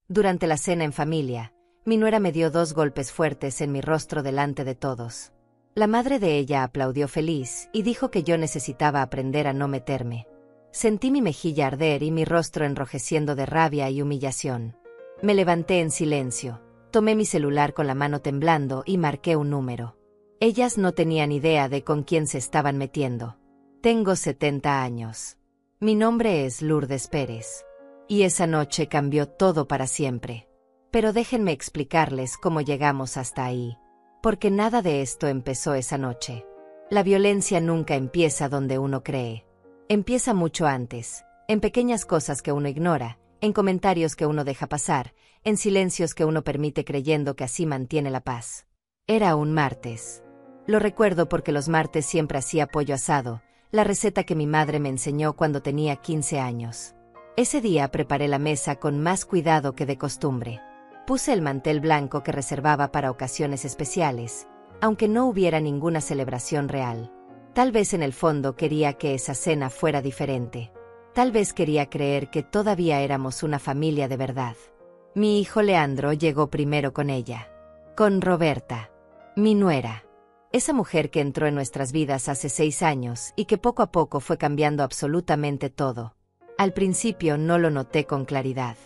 Durante la cena en familia, mi nuera me dio 2 golpes fuertes en mi rostro delante de todos. La madre de ella aplaudió feliz y dijo que yo necesitaba aprender a no meterme. Sentí mi mejilla arder y mi rostro enrojeciendo de rabia y humillación. Me levanté en silencio, tomé mi celular con la mano temblando y marqué un número. Ellas no tenían idea de con quién se estaban metiendo. Tengo 70 años. Mi nombre es Lourdes Pérez. Y esa noche cambió todo para siempre. Pero déjenme explicarles cómo llegamos hasta ahí. Porque nada de esto empezó esa noche. La violencia nunca empieza donde uno cree. Empieza mucho antes, en pequeñas cosas que uno ignora, en comentarios que uno deja pasar, en silencios que uno permite creyendo que así mantiene la paz. Era un martes. Lo recuerdo porque los martes siempre hacía pollo asado, la receta que mi madre me enseñó cuando tenía 15 años. Ese día preparé la mesa con más cuidado que de costumbre. Puse el mantel blanco que reservaba para ocasiones especiales, aunque no hubiera ninguna celebración real. Tal vez en el fondo quería que esa cena fuera diferente. Tal vez quería creer que todavía éramos una familia de verdad. Mi hijo Leandro llegó primero con ella. Con Roberta, mi nuera. Esa mujer que entró en nuestras vidas hace 6 años y que poco a poco fue cambiando absolutamente todo. Al principio no lo noté con claridad.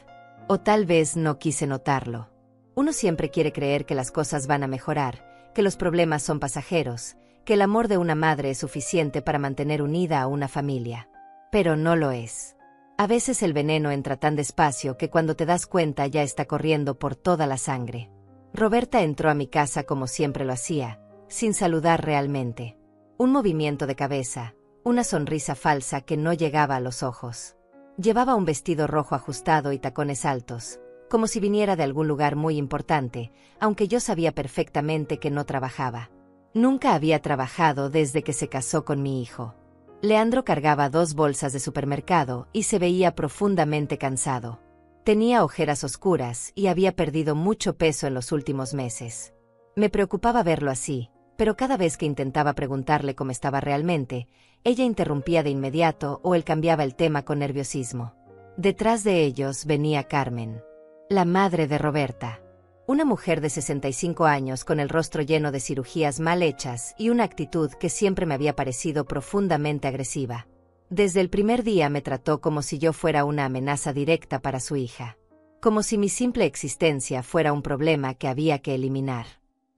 O tal vez no quise notarlo. Uno siempre quiere creer que las cosas van a mejorar, que los problemas son pasajeros, que el amor de una madre es suficiente para mantener unida a una familia. Pero no lo es. A veces el veneno entra tan despacio que cuando te das cuenta ya está corriendo por toda la sangre. Roberta entró a mi casa como siempre lo hacía, sin saludar realmente. Un movimiento de cabeza, una sonrisa falsa que no llegaba a los ojos. Llevaba un vestido rojo ajustado y tacones altos, como si viniera de algún lugar muy importante, aunque yo sabía perfectamente que no trabajaba. Nunca había trabajado desde que se casó con mi hijo. Leandro cargaba 2 bolsas de supermercado y se veía profundamente cansado. Tenía ojeras oscuras y había perdido mucho peso en los últimos meses. Me preocupaba verlo así, pero cada vez que intentaba preguntarle cómo estaba realmente, ella interrumpía de inmediato o él cambiaba el tema con nerviosismo. Detrás de ellos venía Carmen, la madre de Roberta. Una mujer de 65 años con el rostro lleno de cirugías mal hechas y una actitud que siempre me había parecido profundamente agresiva. Desde el primer día me trató como si yo fuera una amenaza directa para su hija. Como si mi simple existencia fuera un problema que había que eliminar.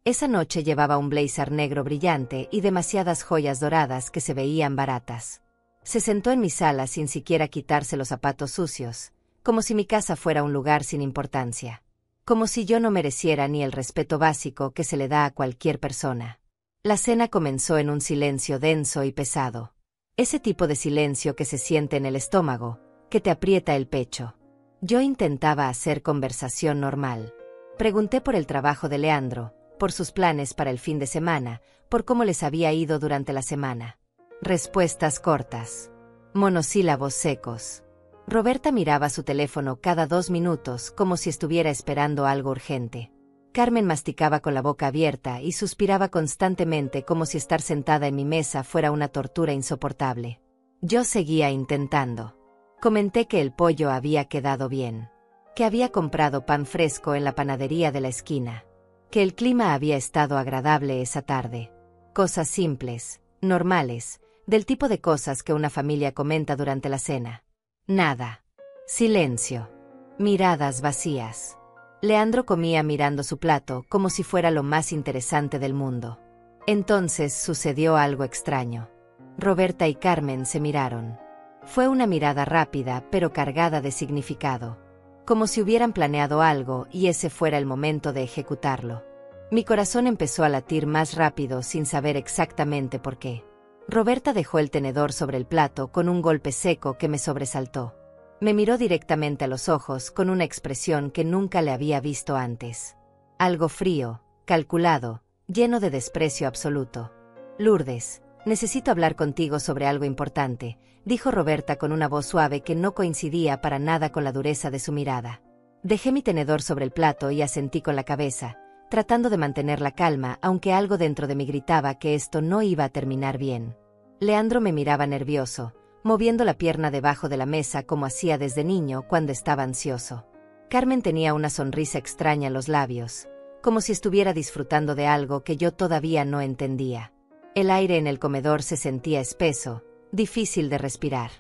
Esa noche llevaba un blazer negro brillante y demasiadas joyas doradas que se veían baratas. Se sentó en mi sala sin siquiera quitarse los zapatos sucios, como si mi casa fuera un lugar sin importancia. Como si yo no mereciera ni el respeto básico que se le da a cualquier persona. La cena comenzó en un silencio denso y pesado. Ese tipo de silencio que se siente en el estómago, que te aprieta el pecho. Yo intentaba hacer conversación normal. Pregunté por el trabajo de Leandro, por sus planes para el fin de semana, por cómo les había ido durante la semana. Respuestas cortas. Monosílabos secos. Roberta miraba su teléfono cada 2 minutos como si estuviera esperando algo urgente. Carmen masticaba con la boca abierta y suspiraba constantemente como si estar sentada en mi mesa fuera una tortura insoportable. Yo seguía intentando. Comenté que el pollo había quedado bien. Que había comprado pan fresco en la panadería de la esquina. Que el clima había estado agradable esa tarde. Cosas simples, normales, del tipo de cosas que una familia comenta durante la cena. Nada. Silencio. Miradas vacías. Leandro comía mirando su plato como si fuera lo más interesante del mundo. Entonces sucedió algo extraño. Roberta y Carmen se miraron. Fue una mirada rápida pero cargada de significado. Como si hubieran planeado algo y ese fuera el momento de ejecutarlo. Mi corazón empezó a latir más rápido sin saber exactamente por qué. Roberta dejó el tenedor sobre el plato con un golpe seco que me sobresaltó. Me miró directamente a los ojos con una expresión que nunca le había visto antes. Algo frío, calculado, lleno de desprecio absoluto. Lourdes, necesito hablar contigo sobre algo importante, dijo Roberta con una voz suave que no coincidía para nada con la dureza de su mirada. Dejé mi tenedor sobre el plato y asentí con la cabeza, tratando de mantener la calma, aunque algo dentro de mí gritaba que esto no iba a terminar bien. Leandro me miraba nervioso, moviendo la pierna debajo de la mesa como hacía desde niño cuando estaba ansioso. Carmen tenía una sonrisa extraña en los labios, como si estuviera disfrutando de algo que yo todavía no entendía. El aire en el comedor se sentía espeso, difícil de respirar.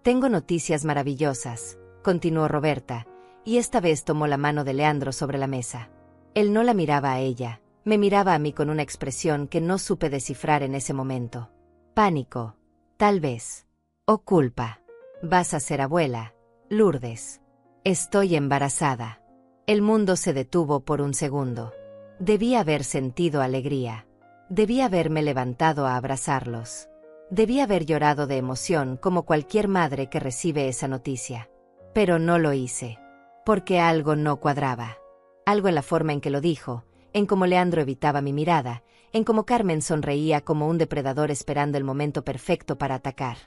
«Tengo noticias maravillosas», continuó Roberta, y esta vez tomó la mano de Leandro sobre la mesa. Él no la miraba a ella, me miraba a mí con una expresión que no supe descifrar en ese momento. Pánico, tal vez. O culpa. «Vas a ser abuela, Lourdes». «Estoy embarazada». El mundo se detuvo por un segundo. Debía haber sentido alegría. Debía haberme levantado a abrazarlos. Debía haber llorado de emoción como cualquier madre que recibe esa noticia. Pero no lo hice. Porque algo no cuadraba. Algo en la forma en que lo dijo, en cómo Leandro evitaba mi mirada, en cómo Carmen sonreía como un depredador esperando el momento perfecto para atacar.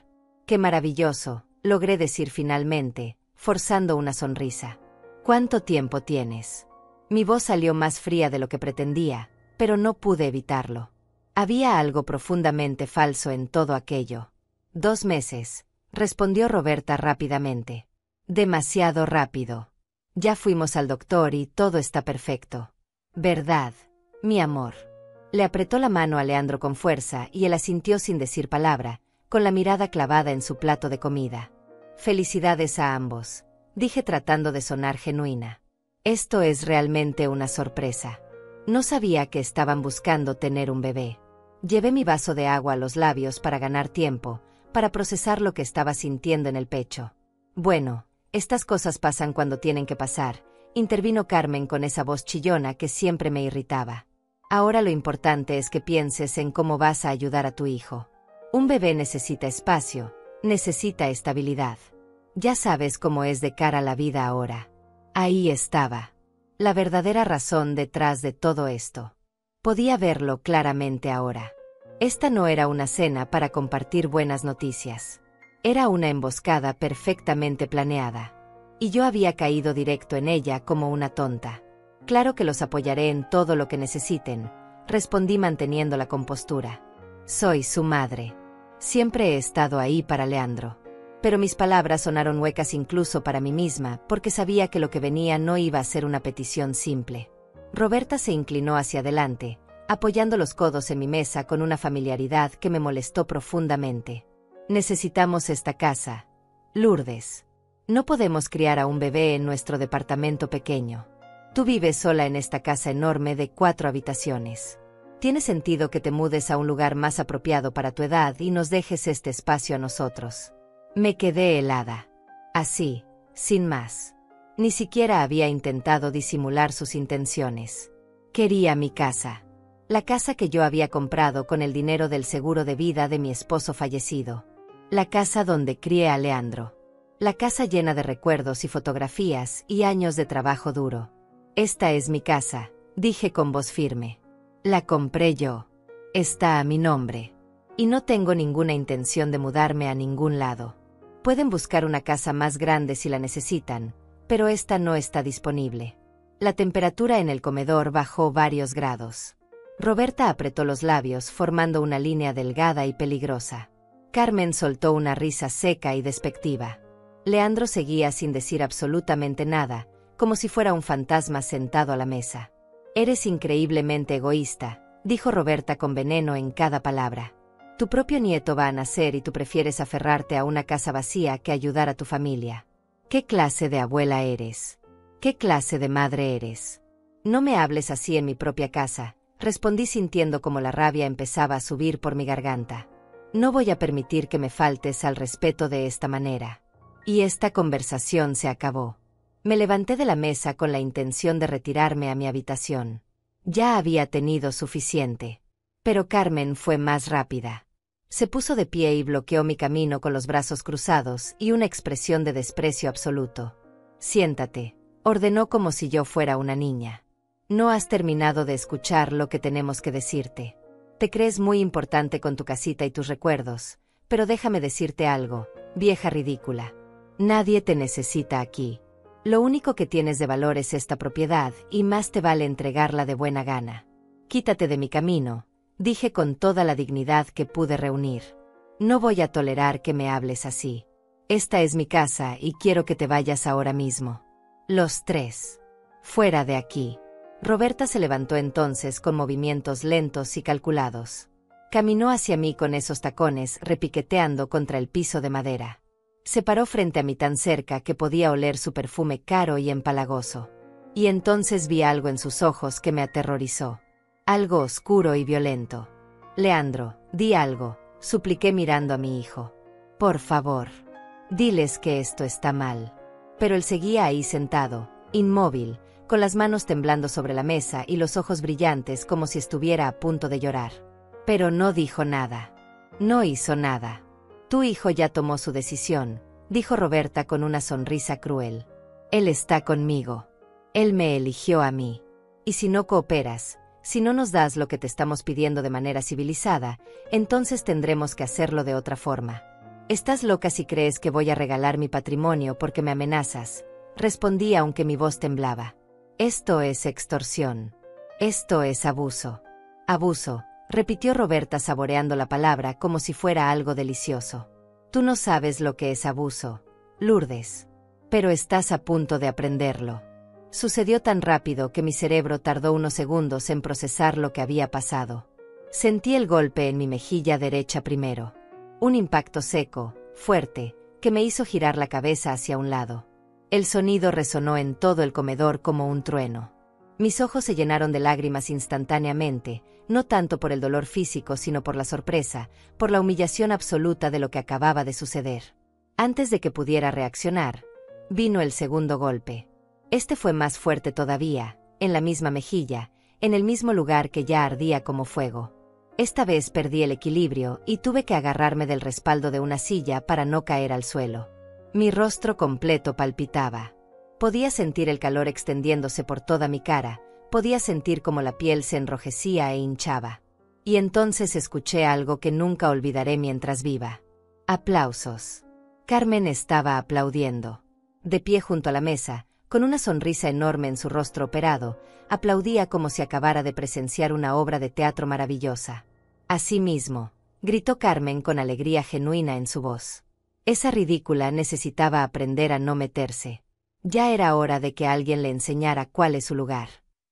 «Qué maravilloso», logré decir finalmente, forzando una sonrisa. «¿Cuánto tiempo tienes?» Mi voz salió más fría de lo que pretendía, pero no pude evitarlo. Había algo profundamente falso en todo aquello. 2 meses, respondió Roberta rápidamente. Demasiado rápido. Ya fuimos al doctor y todo está perfecto. ¿Verdad, mi amor? Le apretó la mano a Leandro con fuerza y él asintió sin decir palabra, con la mirada clavada en su plato de comida. Felicidades a ambos, dije tratando de sonar genuina. Esto es realmente una sorpresa. No sabía que estaban buscando tener un bebé. Llevé mi vaso de agua a los labios para ganar tiempo, para procesar lo que estaba sintiendo en el pecho. Bueno, estas cosas pasan cuando tienen que pasar, intervino Carmen con esa voz chillona que siempre me irritaba. Ahora lo importante es que pienses en cómo vas a ayudar a tu hijo. Un bebé necesita espacio, necesita estabilidad. Ya sabes cómo es de cara a la vida ahora. Ahí estaba. La verdadera razón detrás de todo esto. Podía verlo claramente ahora. Esta no era una cena para compartir buenas noticias. Era una emboscada perfectamente planeada. Y yo había caído directo en ella como una tonta. Claro que los apoyaré en todo lo que necesiten, respondí manteniendo la compostura. Soy su madre. Siempre he estado ahí para Leandro. Pero mis palabras sonaron huecas incluso para mí misma, porque sabía que lo que venía no iba a ser una petición simple. Roberta se inclinó hacia adelante, apoyando los codos en mi mesa con una familiaridad que me molestó profundamente. Necesitamos esta casa, Lourdes. No podemos criar a un bebé en nuestro departamento pequeño. Tú vives sola en esta casa enorme de 4 habitaciones. Tiene sentido que te mudes a un lugar más apropiado para tu edad y nos dejes este espacio a nosotros. Me quedé helada. Así, sin más. Ni siquiera había intentado disimular sus intenciones. Quería mi casa. La casa que yo había comprado con el dinero del seguro de vida de mi esposo fallecido. La casa donde crié a Leandro. La casa llena de recuerdos y fotografías y años de trabajo duro. Esta es mi casa, dije con voz firme. La compré yo. Está a mi nombre. Y no tengo ninguna intención de mudarme a ningún lado. Pueden buscar una casa más grande si la necesitan, pero esta no está disponible. La temperatura en el comedor bajó varios grados. Roberta apretó los labios formando una línea delgada y peligrosa. Carmen soltó una risa seca y despectiva. Leandro seguía sin decir absolutamente nada, como si fuera un fantasma sentado a la mesa. Eres increíblemente egoísta, dijo Roberta con veneno en cada palabra. Tu propio nieto va a nacer y tú prefieres aferrarte a una casa vacía que ayudar a tu familia. ¿Qué clase de abuela eres? ¿Qué clase de madre eres? No me hables así en mi propia casa, respondí sintiendo como la rabia empezaba a subir por mi garganta. No voy a permitir que me faltes al respeto de esta manera. Y esta conversación se acabó. Me levanté de la mesa con la intención de retirarme a mi habitación. Ya había tenido suficiente. Pero Carmen fue más rápida. Se puso de pie y bloqueó mi camino con los brazos cruzados y una expresión de desprecio absoluto. Siéntate, ordenó como si yo fuera una niña. No has terminado de escuchar lo que tenemos que decirte. Te crees muy importante con tu casita y tus recuerdos, pero déjame decirte algo, vieja ridícula. Nadie te necesita aquí. Lo único que tienes de valor es esta propiedad y más te vale entregarla de buena gana. Quítate de mi camino, dije con toda la dignidad que pude reunir. No voy a tolerar que me hables así. Esta es mi casa y quiero que te vayas ahora mismo. Los tres. Fuera de aquí. Roberta se levantó entonces con movimientos lentos y calculados. Caminó hacia mí con esos tacones repiqueteando contra el piso de madera. Se paró frente a mí tan cerca que podía oler su perfume caro y empalagoso. Y entonces vi algo en sus ojos que me aterrorizó. Algo oscuro y violento. Leandro, di algo, supliqué mirando a mi hijo. Por favor. Diles que esto está mal. Pero él seguía ahí sentado, inmóvil, con las manos temblando sobre la mesa y los ojos brillantes como si estuviera a punto de llorar. Pero no dijo nada. No hizo nada. Tu hijo ya tomó su decisión, dijo Roberta con una sonrisa cruel. Él está conmigo. Él me eligió a mí. Y si no cooperas, si no nos das lo que te estamos pidiendo de manera civilizada, entonces tendremos que hacerlo de otra forma. Estás loca si crees que voy a regalar mi patrimonio porque me amenazas, respondí aunque mi voz temblaba. Esto es extorsión. Esto es abuso. Abuso, repitió Roberta saboreando la palabra como si fuera algo delicioso. Tú no sabes lo que es abuso, Lourdes. Pero estás a punto de aprenderlo. Sucedió tan rápido que mi cerebro tardó unos segundos en procesar lo que había pasado. Sentí el golpe en mi mejilla derecha primero. Un impacto seco, fuerte, que me hizo girar la cabeza hacia un lado. El sonido resonó en todo el comedor como un trueno. Mis ojos se llenaron de lágrimas instantáneamente, no tanto por el dolor físico sino por la sorpresa, por la humillación absoluta de lo que acababa de suceder. Antes de que pudiera reaccionar, vino el segundo golpe. Este fue más fuerte todavía, en la misma mejilla, en el mismo lugar que ya ardía como fuego. Esta vez perdí el equilibrio y tuve que agarrarme del respaldo de una silla para no caer al suelo. Mi rostro completo palpitaba. Podía sentir el calor extendiéndose por toda mi cara, podía sentir cómo la piel se enrojecía e hinchaba. Y entonces escuché algo que nunca olvidaré mientras viva. Aplausos. Carmen estaba aplaudiendo. De pie junto a la mesa, con una sonrisa enorme en su rostro operado, aplaudía como si acabara de presenciar una obra de teatro maravillosa. Asimismo, gritó Carmen con alegría genuina en su voz. Esa ridícula necesitaba aprender a no meterse. Ya era hora de que alguien le enseñara cuál es su lugar.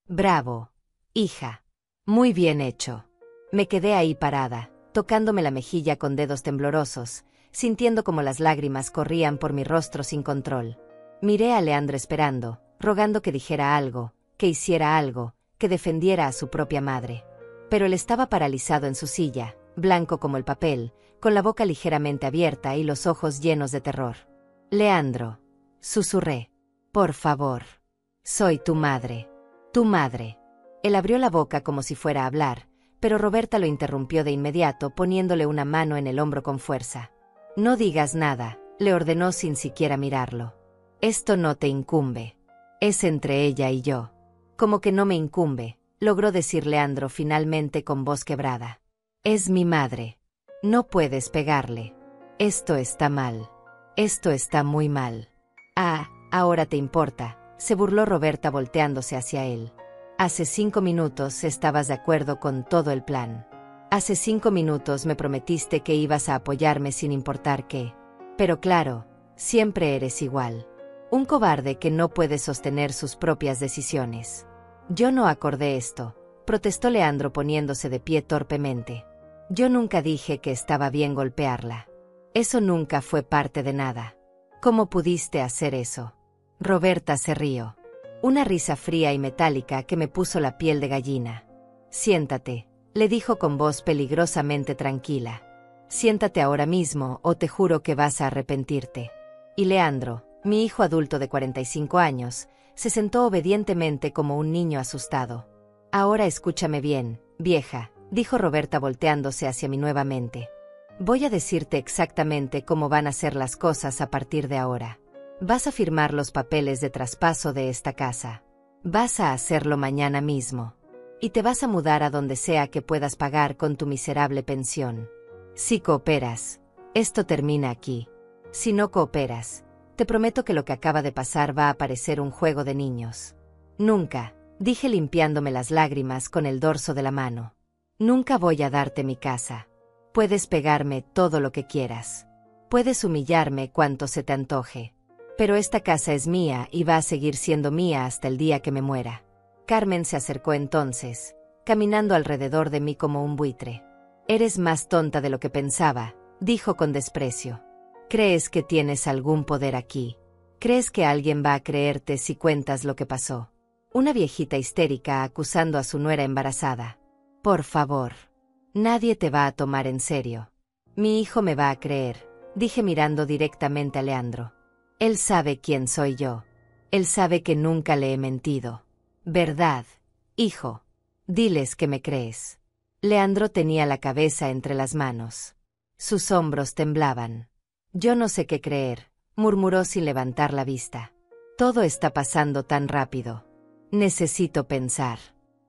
Bravo, hija. Muy bien hecho. Me quedé ahí parada, tocándome la mejilla con dedos temblorosos, sintiendo como las lágrimas corrían por mi rostro sin control. Miré a Leandro esperando, rogando que dijera algo, que hiciera algo, que defendiera a su propia madre. Pero él estaba paralizado en su silla, blanco como el papel, con la boca ligeramente abierta y los ojos llenos de terror. Leandro, susurré. Por favor. Soy tu madre. Tu madre. Él abrió la boca como si fuera a hablar, pero Roberta lo interrumpió de inmediato poniéndole una mano en el hombro con fuerza. No digas nada, le ordenó sin siquiera mirarlo. Esto no te incumbe. Es entre ella y yo. Como que no me incumbe, logró decir Leandro finalmente con voz quebrada. Es mi madre. No puedes pegarle. Esto está mal. Esto está muy mal. Ah, ahora te importa, se burló Roberta volteándose hacia él. Hace 5 minutos estabas de acuerdo con todo el plan. Hace 5 minutos me prometiste que ibas a apoyarme sin importar qué. Pero claro, siempre eres igual. Un cobarde que no puede sostener sus propias decisiones. Yo no acordé esto, protestó Leandro poniéndose de pie torpemente. Yo nunca dije que estaba bien golpearla. Eso nunca fue parte de nada. ¿Cómo pudiste hacer eso? Roberta se rió. Una risa fría y metálica que me puso la piel de gallina. Siéntate, le dijo con voz peligrosamente tranquila. Siéntate ahora mismo o te juro que vas a arrepentirte. Y Leandro, mi hijo adulto de 45 años, se sentó obedientemente como un niño asustado. Ahora escúchame bien, vieja, dijo Roberta volteándose hacia mí nuevamente. Voy a decirte exactamente cómo van a ser las cosas a partir de ahora. Vas a firmar los papeles de traspaso de esta casa. Vas a hacerlo mañana mismo. Y te vas a mudar a donde sea que puedas pagar con tu miserable pensión. Si cooperas, esto termina aquí. Si no cooperas, te prometo que lo que acaba de pasar va a parecer un juego de niños. Nunca, dije limpiándome las lágrimas con el dorso de la mano. Nunca voy a darte mi casa. Puedes pegarme todo lo que quieras. Puedes humillarme cuanto se te antoje. Pero esta casa es mía y va a seguir siendo mía hasta el día que me muera. Carmen se acercó entonces, caminando alrededor de mí como un buitre. Eres más tonta de lo que pensaba, dijo con desprecio. ¿Crees que tienes algún poder aquí? ¿Crees que alguien va a creerte si cuentas lo que pasó? Una viejita histérica acusando a su nuera embarazada. Por favor. Nadie te va a tomar en serio. Mi hijo me va a creer, dije mirando directamente a Leandro. Él sabe quién soy yo. Él sabe que nunca le he mentido. ¿Verdad, hijo? Diles que me crees. Leandro tenía la cabeza entre las manos. Sus hombros temblaban. Yo no sé qué creer, murmuró sin levantar la vista. Todo está pasando tan rápido. Necesito pensar.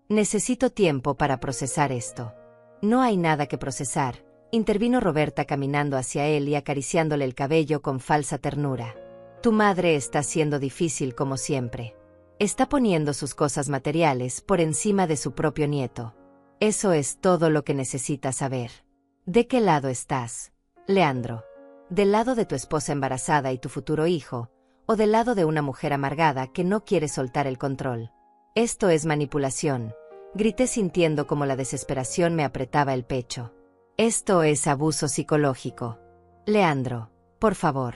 Necesito tiempo para procesar esto. No hay nada que procesar, intervino Roberta caminando hacia él y acariciándole el cabello con falsa ternura. Tu madre está siendo difícil como siempre. Está poniendo sus cosas materiales por encima de su propio nieto. Eso es todo lo que necesitas saber. ¿De qué lado estás, Leandro? ¿Del lado de tu esposa embarazada y tu futuro hijo, o del lado de una mujer amargada que no quiere soltar el control? Esto es manipulación, grité sintiendo como la desesperación me apretaba el pecho. Esto es abuso psicológico. Leandro, por favor,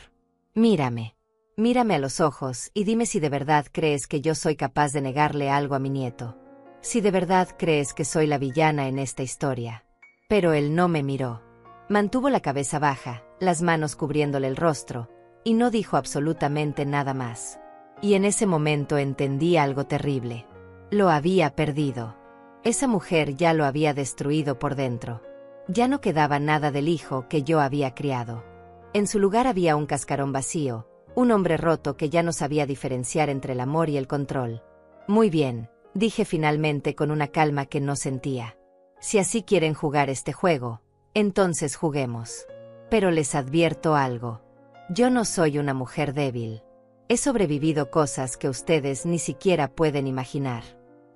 mírame. Mírame a los ojos y dime si de verdad crees que yo soy capaz de negarle algo a mi nieto. Si de verdad crees que soy la villana en esta historia. Pero él no me miró. Mantuvo la cabeza baja, las manos cubriéndole el rostro, y no dijo absolutamente nada más. Y en ese momento entendí algo terrible. Lo había perdido. Esa mujer ya lo había destruido por dentro. Ya no quedaba nada del hijo que yo había criado. En su lugar había un cascarón vacío, un hombre roto que ya no sabía diferenciar entre el amor y el control. Muy bien, dije finalmente con una calma que no sentía. Si así quieren jugar este juego, entonces juguemos. Pero les advierto algo. Yo no soy una mujer débil. He sobrevivido cosas que ustedes ni siquiera pueden imaginar.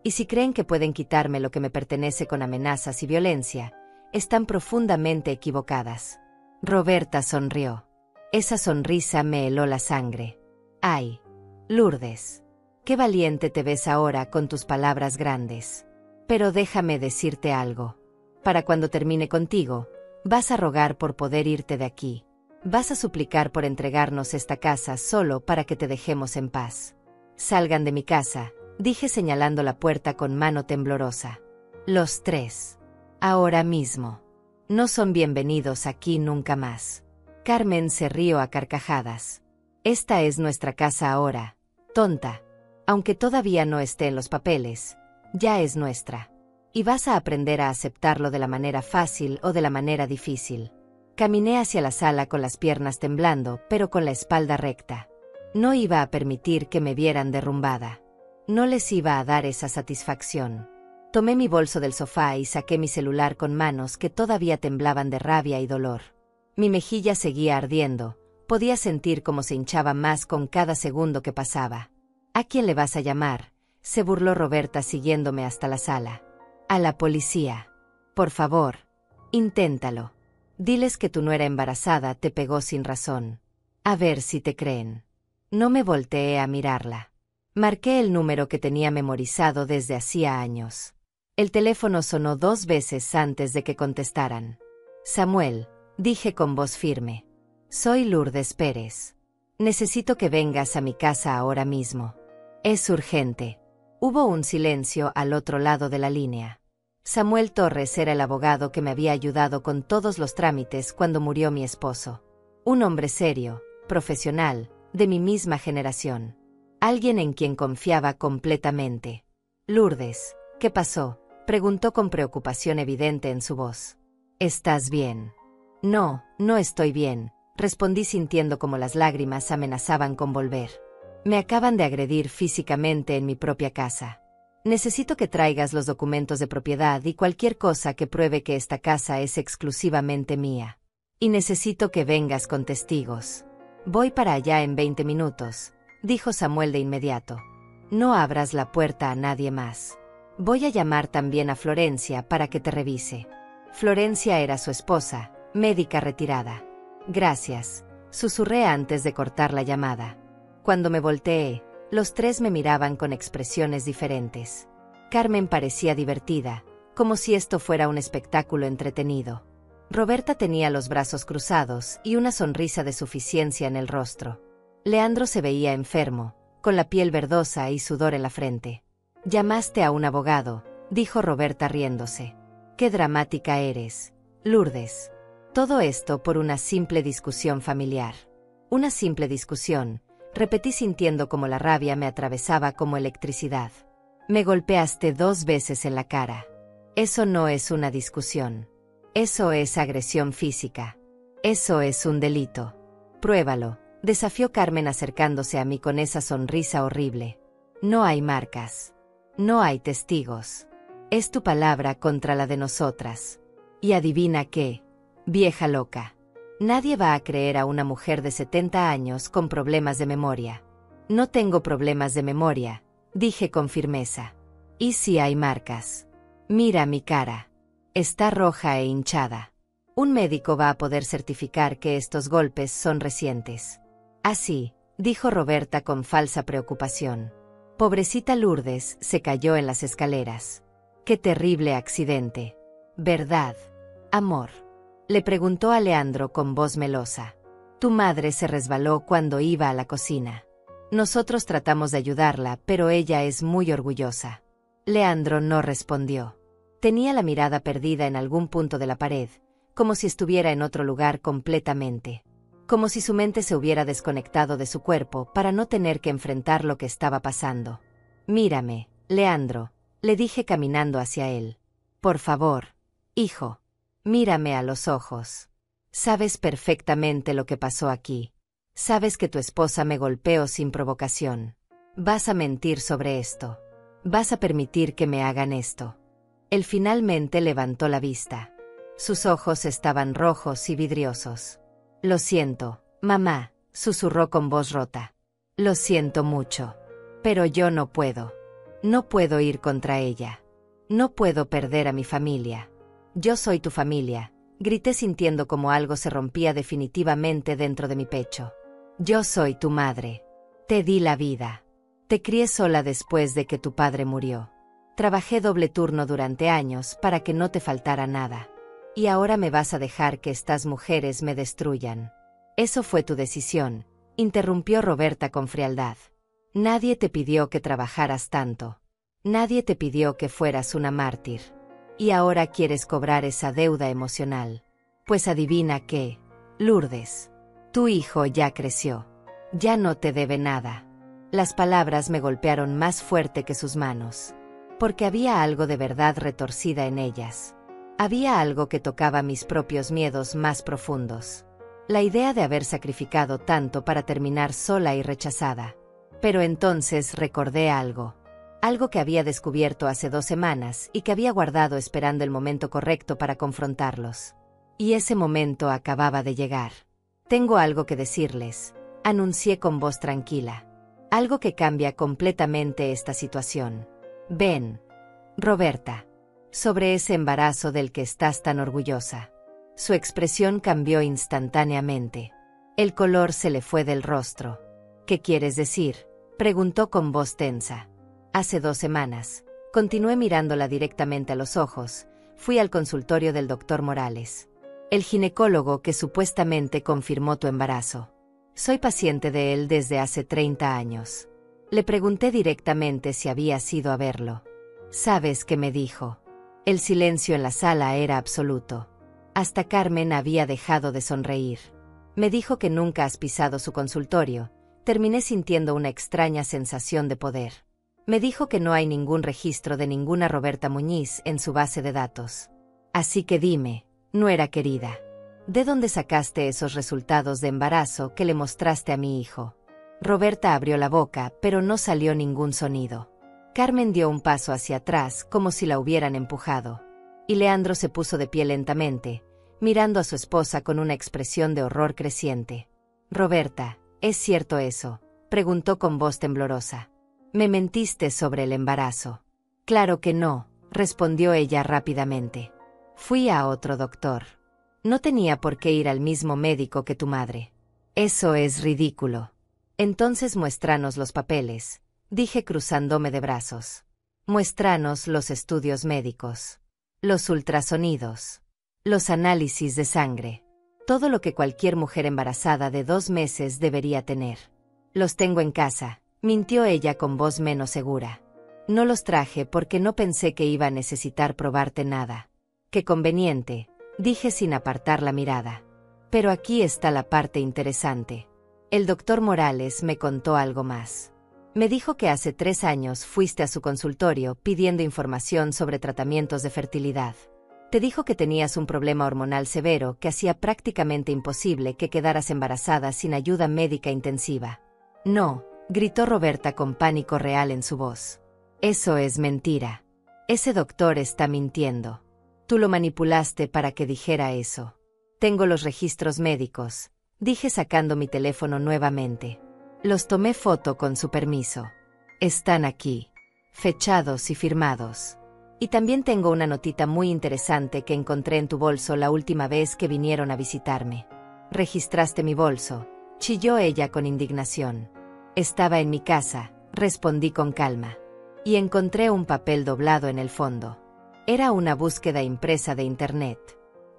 Y si creen que pueden quitarme lo que me pertenece con amenazas y violencia, están profundamente equivocadas. Roberta sonrió. Esa sonrisa me heló la sangre. Ay, Lourdes, qué valiente te ves ahora con tus palabras grandes. Pero déjame decirte algo. Para cuando termine contigo, vas a rogar por poder irte de aquí. Vas a suplicar por entregarnos esta casa solo para que te dejemos en paz. Salgan de mi casa, dije señalando la puerta con mano temblorosa. Los tres. Ahora mismo. No son bienvenidos aquí nunca más. Carmen se rió a carcajadas. Esta es nuestra casa ahora, tonta. Aunque todavía no esté en los papeles, ya es nuestra. Y vas a aprender a aceptarlo de la manera fácil o de la manera difícil. Caminé hacia la sala con las piernas temblando, pero con la espalda recta. No iba a permitir que me vieran derrumbada. No les iba a dar esa satisfacción. Tomé mi bolso del sofá y saqué mi celular con manos que todavía temblaban de rabia y dolor. Mi mejilla seguía ardiendo, podía sentir cómo se hinchaba más con cada segundo que pasaba. ¿A quién le vas a llamar?, se burló Roberta siguiéndome hasta la sala. A la policía. Por favor, inténtalo. Diles que tu nuera embarazada te pegó sin razón. A ver si te creen. No me volteé a mirarla. Marqué el número que tenía memorizado desde hacía años. El teléfono sonó 2 veces antes de que contestaran. Samuel, dije con voz firme. Soy Lourdes Pérez. Necesito que vengas a mi casa ahora mismo. Es urgente. Hubo un silencio al otro lado de la línea. Samuel Torres era el abogado que me había ayudado con todos los trámites cuando murió mi esposo. Un hombre serio, profesional, de mi misma generación. Alguien en quien confiaba completamente. Lourdes, ¿qué pasó?, preguntó con preocupación evidente en su voz. ¿Estás bien? No, no estoy bien, respondí sintiendo como las lágrimas amenazaban con volver. Me acaban de agredir físicamente en mi propia casa. Necesito que traigas los documentos de propiedad y cualquier cosa que pruebe que esta casa es exclusivamente mía. Y necesito que vengas con testigos. Voy para allá en 20 minutos, dijo Samuel de inmediato. No abras la puerta a nadie más. Voy a llamar también a Florencia para que te revise. Florencia era su esposa, médica retirada. Gracias, susurré antes de cortar la llamada. Cuando me volteé, los tres me miraban con expresiones diferentes. Carmen parecía divertida, como si esto fuera un espectáculo entretenido. Roberta tenía los brazos cruzados y una sonrisa de suficiencia en el rostro. Leandro se veía enfermo, con la piel verdosa y sudor en la frente. «Llamaste a un abogado», dijo Roberta riéndose. «Qué dramática eres, Lourdes. Todo esto por una simple discusión familiar». «Una simple discusión», repetí sintiendo como la rabia me atravesaba como electricidad. «Me golpeaste 2 veces en la cara. Eso no es una discusión. Eso es agresión física. Eso es un delito. Pruébalo», desafió Carmen acercándose a mí con esa sonrisa horrible. «No hay marcas. No hay testigos. Es tu palabra contra la de nosotras. Y adivina qué, vieja loca. Nadie va a creer a una mujer de 70 años con problemas de memoria». «No tengo problemas de memoria», dije con firmeza. «¿Y si hay marcas? Mira mi cara. Está roja e hinchada. Un médico va a poder certificar que estos golpes son recientes». «Así», dijo Roberta con falsa preocupación. «Pobrecita Lourdes se cayó en las escaleras. Qué terrible accidente. ¿Verdad, amor?», le preguntó a Leandro con voz melosa. «Tu madre se resbaló cuando iba a la cocina. Nosotros tratamos de ayudarla, pero ella es muy orgullosa». Leandro no respondió. Tenía la mirada perdida en algún punto de la pared, como si estuviera en otro lugar completamente. Como si su mente se hubiera desconectado de su cuerpo para no tener que enfrentar lo que estaba pasando. «Mírame, Leandro», le dije caminando hacia él. «Por favor, hijo, mírame a los ojos. Sabes perfectamente lo que pasó aquí. Sabes que tu esposa me golpeó sin provocación. ¿Vas a mentir sobre esto? ¿Vas a permitir que me hagan esto?». Él finalmente levantó la vista. Sus ojos estaban rojos y vidriosos. «Lo siento, mamá», susurró con voz rota. «Lo siento mucho. Pero yo no puedo. No puedo ir contra ella. No puedo perder a mi familia. Yo soy tu familia», grité sintiendo como algo se rompía definitivamente dentro de mi pecho. «Yo soy tu madre. Te di la vida. Te crié sola después de que tu padre murió. Trabajé doble turno durante años para que no te faltara nada. Y ahora me vas a dejar que estas mujeres me destruyan». «Eso fue tu decisión», interrumpió Roberta con frialdad. «Nadie te pidió que trabajaras tanto. Nadie te pidió que fueras una mártir. Y ahora quieres cobrar esa deuda emocional. Pues adivina qué, Lourdes. Tu hijo ya creció. Ya no te debe nada». Las palabras me golpearon más fuerte que sus manos. Porque había algo de verdad retorcida en ellas. Había algo que tocaba mis propios miedos más profundos. La idea de haber sacrificado tanto para terminar sola y rechazada. Pero entonces recordé algo. Algo que había descubierto hace 2 semanas y que había guardado esperando el momento correcto para confrontarlos. Y ese momento acababa de llegar. «Tengo algo que decirles», anuncié con voz tranquila. «Algo que cambia completamente esta situación. Ven, Roberta. Sobre ese embarazo del que estás tan orgullosa». Su expresión cambió instantáneamente. El color se le fue del rostro. «¿Qué quieres decir?», preguntó con voz tensa. «Hace 2 semanas», continué mirándola directamente a los ojos, «fui al consultorio del doctor Morales. El ginecólogo que supuestamente confirmó tu embarazo. Soy paciente de él desde hace 30 años. Le pregunté directamente si habías ido a verlo. ¿Sabes qué me dijo?». El silencio en la sala era absoluto. Hasta Carmen había dejado de sonreír. Me dijo que nunca has pisado su consultorio. Terminé sintiendo una extraña sensación de poder. Me dijo que no hay ningún registro de ninguna Roberta Muñiz en su base de datos. Así que dime, nuera querida, ¿de dónde sacaste esos resultados de embarazo que le mostraste a mi hijo? Roberta abrió la boca, pero no salió ningún sonido. Carmen dio un paso hacia atrás como si la hubieran empujado. Y Leandro se puso de pie lentamente, mirando a su esposa con una expresión de horror creciente. «Roberta, ¿es cierto eso?», preguntó con voz temblorosa. «¿Me mentiste sobre el embarazo?». «Claro que no», respondió ella rápidamente. «Fui a otro doctor. No tenía por qué ir al mismo médico que tu madre». «Eso es ridículo». Entonces muéstranos los papeles, dije cruzándome de brazos. Muéstranos los estudios médicos, los ultrasonidos, los análisis de sangre, todo lo que cualquier mujer embarazada de 2 meses debería tener. Los tengo en casa, mintió ella con voz menos segura. No los traje porque no pensé que iba a necesitar probarte nada. Qué conveniente, dije sin apartar la mirada. Pero aquí está la parte interesante. El doctor Morales me contó algo más. Me dijo que hace 3 años fuiste a su consultorio pidiendo información sobre tratamientos de fertilidad. Te dijo que tenías un problema hormonal severo que hacía prácticamente imposible que quedaras embarazada sin ayuda médica intensiva. No, gritó Roberta con pánico real en su voz. Eso es mentira. Ese doctor está mintiendo. Tú lo manipulaste para que dijera eso. Tengo los registros médicos, dije sacando mi teléfono nuevamente. Los tomé foto con su permiso. Están aquí, fechados y firmados. Y también tengo una notita muy interesante que encontré en tu bolso la última vez que vinieron a visitarme. Registraste mi bolso, chilló ella con indignación. Estaba en mi casa, respondí con calma. Y encontré un papel doblado en el fondo. Era una búsqueda impresa de internet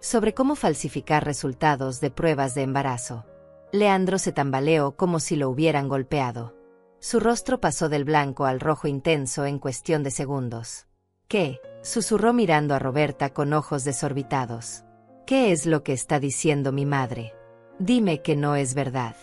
sobre cómo falsificar resultados de pruebas de embarazo. Leandro se tambaleó como si lo hubieran golpeado. Su rostro pasó del blanco al rojo intenso en cuestión de segundos. ¿Qué?, susurró mirando a Roberta con ojos desorbitados. ¿Qué es lo que está diciendo mi madre? Dime que no es verdad.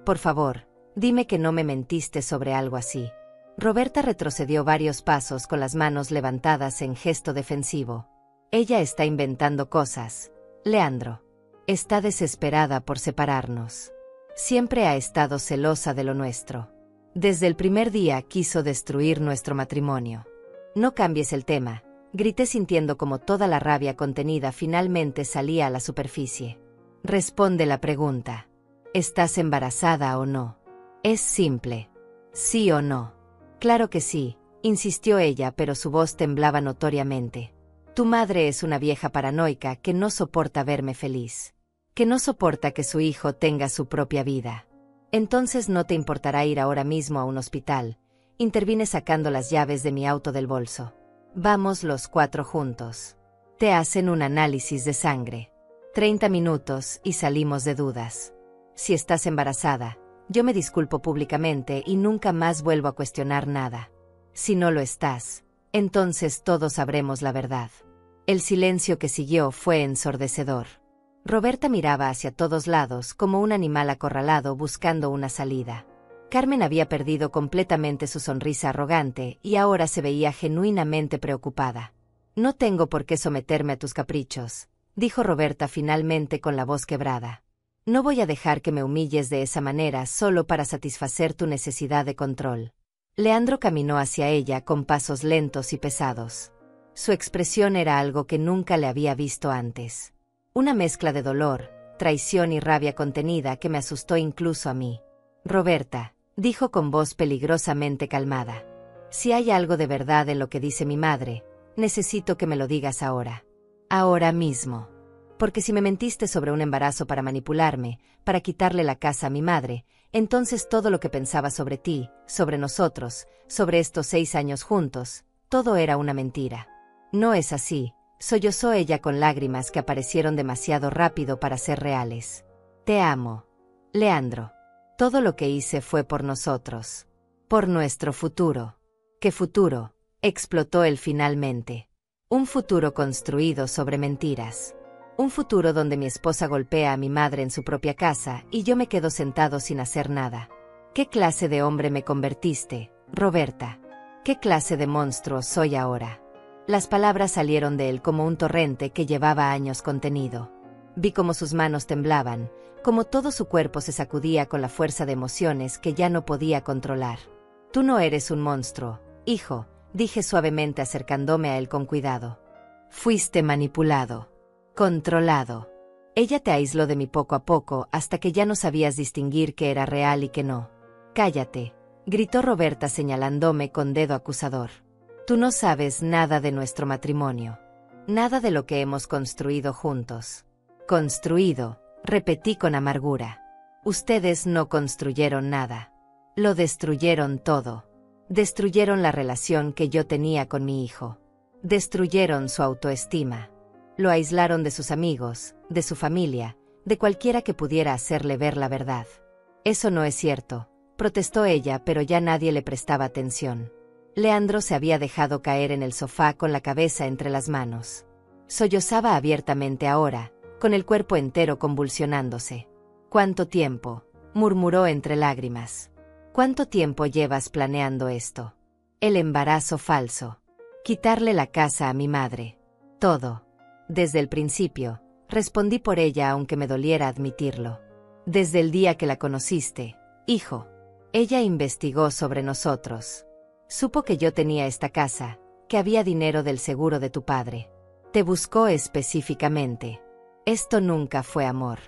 Por favor, dime que no me mentiste sobre algo así. Roberta retrocedió varios pasos con las manos levantadas en gesto defensivo. Ella está inventando cosas, Leandro. Está desesperada por separarnos. Siempre ha estado celosa de lo nuestro. Desde el primer día quiso destruir nuestro matrimonio. No cambies el tema, grité sintiendo como toda la rabia contenida finalmente salía a la superficie. Responde la pregunta. ¿Estás embarazada o no? Es simple. ¿Sí o no? Claro que sí, insistió ella, pero su voz temblaba notoriamente. Tu madre es una vieja paranoica que no soporta verme feliz. Que no soporta que su hijo tenga su propia vida. Entonces no te importará ir ahora mismo a un hospital. Intervine sacando las llaves de mi auto del bolso. Vamos los 4 juntos. Te hacen un análisis de sangre. 30 minutos y salimos de dudas. Si estás embarazada, yo me disculpo públicamente y nunca más vuelvo a cuestionar nada. Si no lo estás, entonces todos sabremos la verdad. El silencio que siguió fue ensordecedor. Roberta miraba hacia todos lados como un animal acorralado buscando una salida. Carmen había perdido completamente su sonrisa arrogante y ahora se veía genuinamente preocupada. No tengo por qué someterme a tus caprichos, dijo Roberta finalmente con la voz quebrada. No voy a dejar que me humilles de esa manera solo para satisfacer tu necesidad de control. Leandro caminó hacia ella con pasos lentos y pesados. Su expresión era algo que nunca le había visto antes. Una mezcla de dolor, traición y rabia contenida que me asustó incluso a mí. Roberta, dijo con voz peligrosamente calmada. Si hay algo de verdad en lo que dice mi madre, necesito que me lo digas ahora. Ahora mismo. Porque si me mentiste sobre un embarazo para manipularme, para quitarle la casa a mi madre, entonces todo lo que pensaba sobre ti, sobre nosotros, sobre estos 6 años juntos, todo era una mentira. No es así, sollozó ella con lágrimas que aparecieron demasiado rápido para ser reales. Te amo, Leandro. Todo lo que hice fue por nosotros. Por nuestro futuro. ¿Qué futuro?, explotó él finalmente. Un futuro construido sobre mentiras. Un futuro donde mi esposa golpea a mi madre en su propia casa y yo me quedo sentado sin hacer nada. ¿Qué clase de hombre me convertiste, Roberta? ¿Qué clase de monstruo soy ahora? Las palabras salieron de él como un torrente que llevaba años contenido. Vi cómo sus manos temblaban, cómo todo su cuerpo se sacudía con la fuerza de emociones que ya no podía controlar. Tú no eres un monstruo, hijo, dije suavemente acercándome a él con cuidado. Fuiste manipulado. Controlado. Ella te aisló de mí poco a poco hasta que ya no sabías distinguir qué era real y qué no. Cállate, gritó Roberta señalándome con dedo acusador. Tú no sabes nada de nuestro matrimonio. Nada de lo que hemos construido juntos. Construido, repetí con amargura. Ustedes no construyeron nada. Lo destruyeron todo. Destruyeron la relación que yo tenía con mi hijo. Destruyeron su autoestima. Lo aislaron de sus amigos, de su familia, de cualquiera que pudiera hacerle ver la verdad. Eso no es cierto, protestó ella, pero ya nadie le prestaba atención. Leandro se había dejado caer en el sofá con la cabeza entre las manos. Sollozaba abiertamente ahora, con el cuerpo entero convulsionándose. ¿Cuánto tiempo?, murmuró entre lágrimas. ¿Cuánto tiempo llevas planeando esto? El embarazo falso. Quitarle la casa a mi madre. Todo. Desde el principio, respondí por ella aunque me doliera admitirlo. Desde el día que la conociste, hijo. Ella investigó sobre nosotros. Supo que yo tenía esta casa, que había dinero del seguro de tu padre. Te buscó específicamente. Esto nunca fue amor.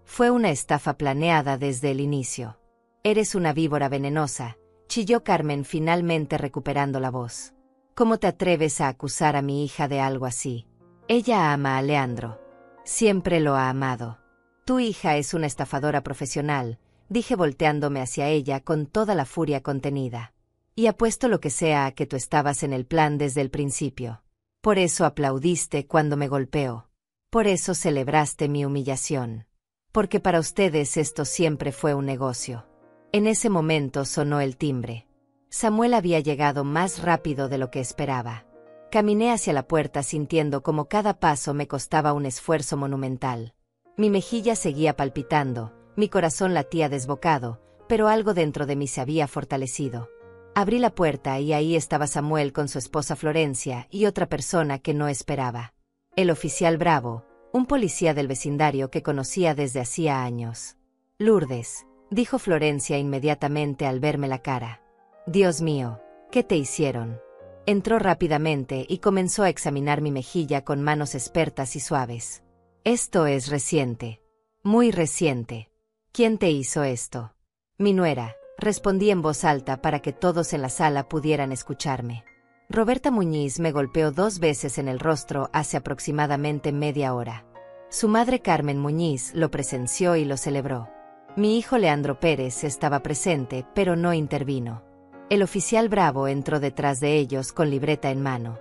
Fue una estafa planeada desde el inicio. Eres una víbora venenosa, chilló Carmen finalmente recuperando la voz. ¿Cómo te atreves a acusar a mi hija de algo así? Ella ama a Leandro. Siempre lo ha amado. Tu hija es una estafadora profesional, dije volteándome hacia ella con toda la furia contenida. Y apuesto lo que sea a que tú estabas en el plan desde el principio. Por eso aplaudiste cuando me golpeó. Por eso celebraste mi humillación. Porque para ustedes esto siempre fue un negocio. En ese momento sonó el timbre. Samuel había llegado más rápido de lo que esperaba. Caminé hacia la puerta sintiendo como cada paso me costaba un esfuerzo monumental. Mi mejilla seguía palpitando, mi corazón latía desbocado, pero algo dentro de mí se había fortalecido. Abrí la puerta y ahí estaba Samuel con su esposa Florencia y otra persona que no esperaba. El oficial Bravo, un policía del vecindario que conocía desde hacía años. Lourdes, dijo Florencia inmediatamente al verme la cara. Dios mío, ¿qué te hicieron? Entró rápidamente y comenzó a examinar mi mejilla con manos expertas y suaves. Esto es reciente. Muy reciente. ¿Quién te hizo esto? Mi nuera, respondí en voz alta para que todos en la sala pudieran escucharme. Roberta Muñiz me golpeó 2 veces en el rostro hace aproximadamente media hora. Su madre Carmen Muñiz lo presenció y lo celebró. Mi hijo Leandro Pérez estaba presente, pero no intervino. El oficial Bravo entró detrás de ellos con libreta en mano.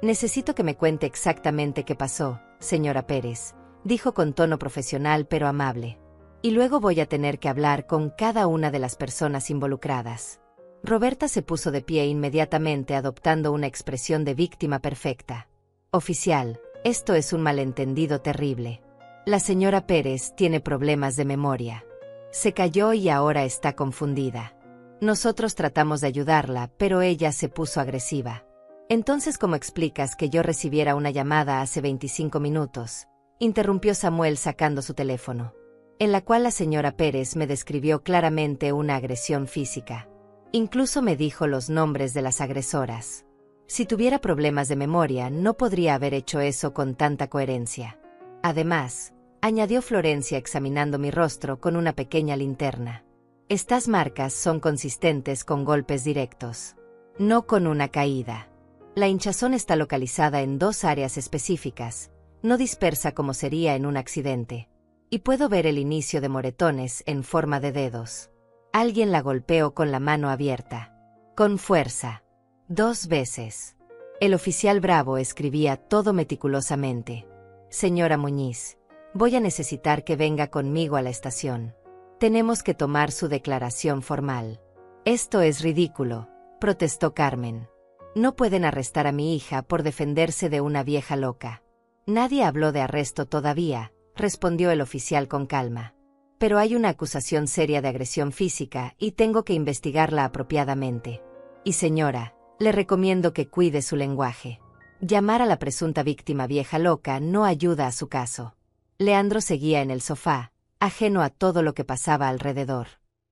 Necesito que me cuente exactamente qué pasó, señora Pérez, dijo con tono profesional pero amable. Y luego voy a tener que hablar con cada una de las personas involucradas. Roberta se puso de pie inmediatamente adoptando una expresión de víctima perfecta. Oficial, esto es un malentendido terrible. La señora Pérez tiene problemas de memoria. Se cayó y ahora está confundida. Nosotros tratamos de ayudarla, pero ella se puso agresiva. Entonces, ¿cómo explicas que yo recibiera una llamada hace 25 minutos? Interrumpió Samuel sacando su teléfono. En la cual la señora Pérez me describió claramente una agresión física. Incluso me dijo los nombres de las agresoras. Si tuviera problemas de memoria, no podría haber hecho eso con tanta coherencia. Además, añadió Florencia examinando mi rostro con una pequeña linterna. Estas marcas son consistentes con golpes directos, no con una caída. La hinchazón está localizada en 2 áreas específicas, no dispersa como sería en un accidente. Y puedo ver el inicio de moretones en forma de dedos. Alguien la golpeó con la mano abierta. Con fuerza. 2 veces. El oficial Bravo escribía todo meticulosamente. Señora Muñiz, voy a necesitar que venga conmigo a la estación. Tenemos que tomar su declaración formal. Esto es ridículo, protestó Carmen. No pueden arrestar a mi hija por defenderse de una vieja loca. Nadie habló de arresto todavía, respondió el oficial con calma. Pero hay una acusación seria de agresión física y tengo que investigarla apropiadamente. Y señora, le recomiendo que cuide su lenguaje. Llamar a la presunta víctima vieja loca no ayuda a su caso. Leandro seguía en el sofá, ajeno a todo lo que pasaba alrededor.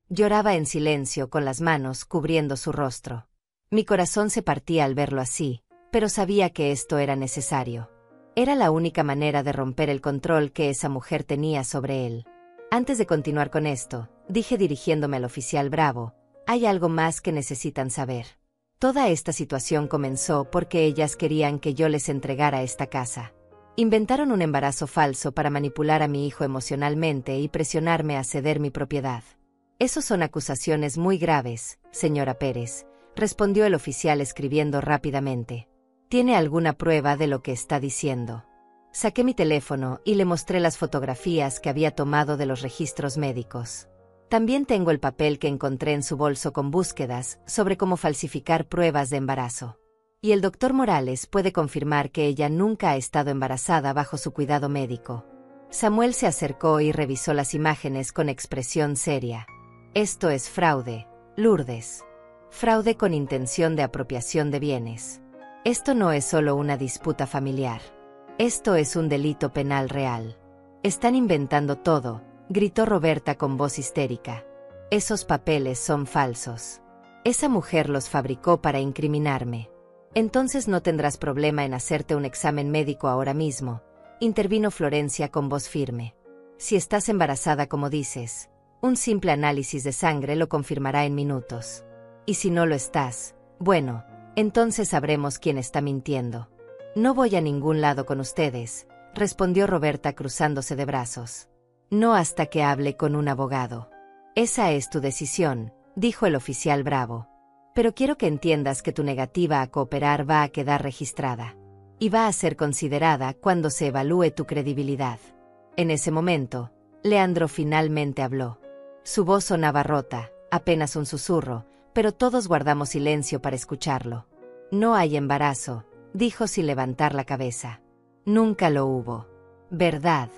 Lloraba en silencio con las manos cubriendo su rostro. Mi corazón se partía al verlo así, pero sabía que esto era necesario. Era la única manera de romper el control que esa mujer tenía sobre él. Antes de continuar con esto, dije dirigiéndome al oficial Bravo, hay algo más que necesitan saber. Toda esta situación comenzó porque ellas querían que yo les entregara esta casa. Inventaron un embarazo falso para manipular a mi hijo emocionalmente y presionarme a ceder mi propiedad. Esos son acusaciones muy graves, señora Pérez, respondió el oficial escribiendo rápidamente. ¿Tiene alguna prueba de lo que está diciendo? Saqué mi teléfono y le mostré las fotografías que había tomado de los registros médicos. También tengo el papel que encontré en su bolso con búsquedas sobre cómo falsificar pruebas de embarazo. Y el doctor Morales puede confirmar que ella nunca ha estado embarazada bajo su cuidado médico. Samuel se acercó y revisó las imágenes con expresión seria. Esto es fraude, Lourdes. Fraude con intención de apropiación de bienes. Esto no es solo una disputa familiar. Esto es un delito penal real. Están inventando todo, gritó Roberta con voz histérica. Esos papeles son falsos. Esa mujer los fabricó para incriminarme. Entonces no tendrás problema en hacerte un examen médico ahora mismo, intervino Florencia con voz firme. Si estás embarazada como dices, un simple análisis de sangre lo confirmará en minutos. Y si no lo estás, bueno, entonces sabremos quién está mintiendo. No voy a ningún lado con ustedes, respondió Roberta cruzándose de brazos. No hasta que hable con un abogado. Esa es tu decisión, dijo el oficial bravo. Pero quiero que entiendas que tu negativa a cooperar va a quedar registrada. Y va a ser considerada cuando se evalúe tu credibilidad. En ese momento, Leandro finalmente habló. Su voz sonaba rota, apenas un susurro, pero todos guardamos silencio para escucharlo. No hay embarazo, dijo sin levantar la cabeza. Nunca lo hubo. ¿Verdad?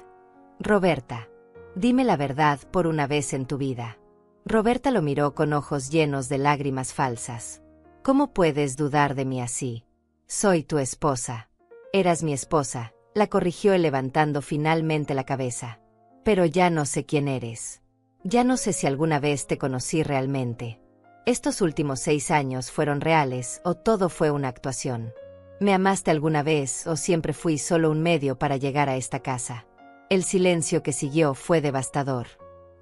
Roberta, dime la verdad por una vez en tu vida. Roberta lo miró con ojos llenos de lágrimas falsas. ¿Cómo puedes dudar de mí así? Soy tu esposa. Eras mi esposa, la corrigió él levantando finalmente la cabeza. Pero ya no sé quién eres. Ya no sé si alguna vez te conocí realmente. ¿Estos últimos 6 años fueron reales o todo fue una actuación? ¿Me amaste alguna vez o siempre fui solo un medio para llegar a esta casa? El silencio que siguió fue devastador.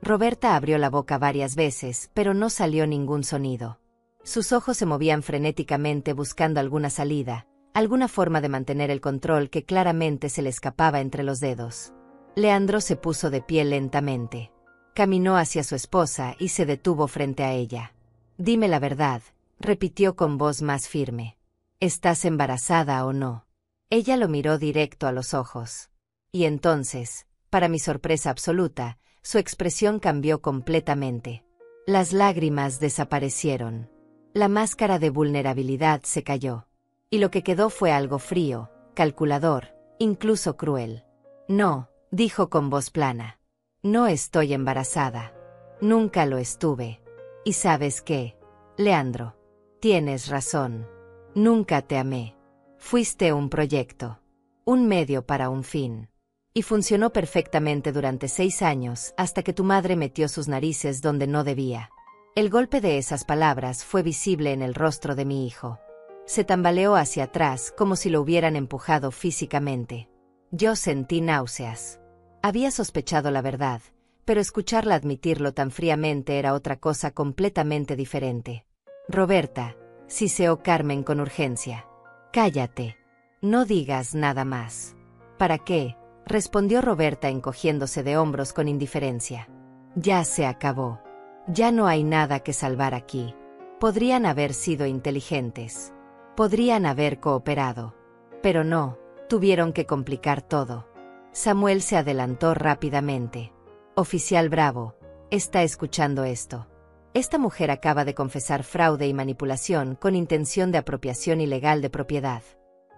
Roberta abrió la boca varias veces, pero no salió ningún sonido. Sus ojos se movían frenéticamente buscando alguna salida, alguna forma de mantener el control que claramente se le escapaba entre los dedos. Leandro se puso de pie lentamente. Caminó hacia su esposa y se detuvo frente a ella. Dime la verdad, repitió con voz más firme. ¿Estás embarazada o no? Ella lo miró directo a los ojos. Y entonces, para mi sorpresa absoluta, su expresión cambió completamente. Las lágrimas desaparecieron. La máscara de vulnerabilidad se cayó. Y lo que quedó fue algo frío, calculador, incluso cruel. No, dijo con voz plana. No estoy embarazada. Nunca lo estuve. ¿Y sabes qué, Leandro? Tienes razón. Nunca te amé. Fuiste un proyecto. Un medio para un fin. Y funcionó perfectamente durante 6 años hasta que tu madre metió sus narices donde no debía. El golpe de esas palabras fue visible en el rostro de mi hijo. Se tambaleó hacia atrás como si lo hubieran empujado físicamente. Yo sentí náuseas. Había sospechado la verdad, pero escucharla admitirlo tan fríamente era otra cosa completamente diferente. Roberta, siseó Carmen con urgencia. Cállate. No digas nada más. ¿Para qué? Respondió Roberta encogiéndose de hombros con indiferencia. Ya se acabó. Ya no hay nada que salvar aquí. Podrían haber sido inteligentes. Podrían haber cooperado. Pero no, tuvieron que complicar todo. Samuel se adelantó rápidamente. Oficial Bravo, está escuchando esto. Esta mujer acaba de confesar fraude y manipulación con intención de apropiación ilegal de propiedad.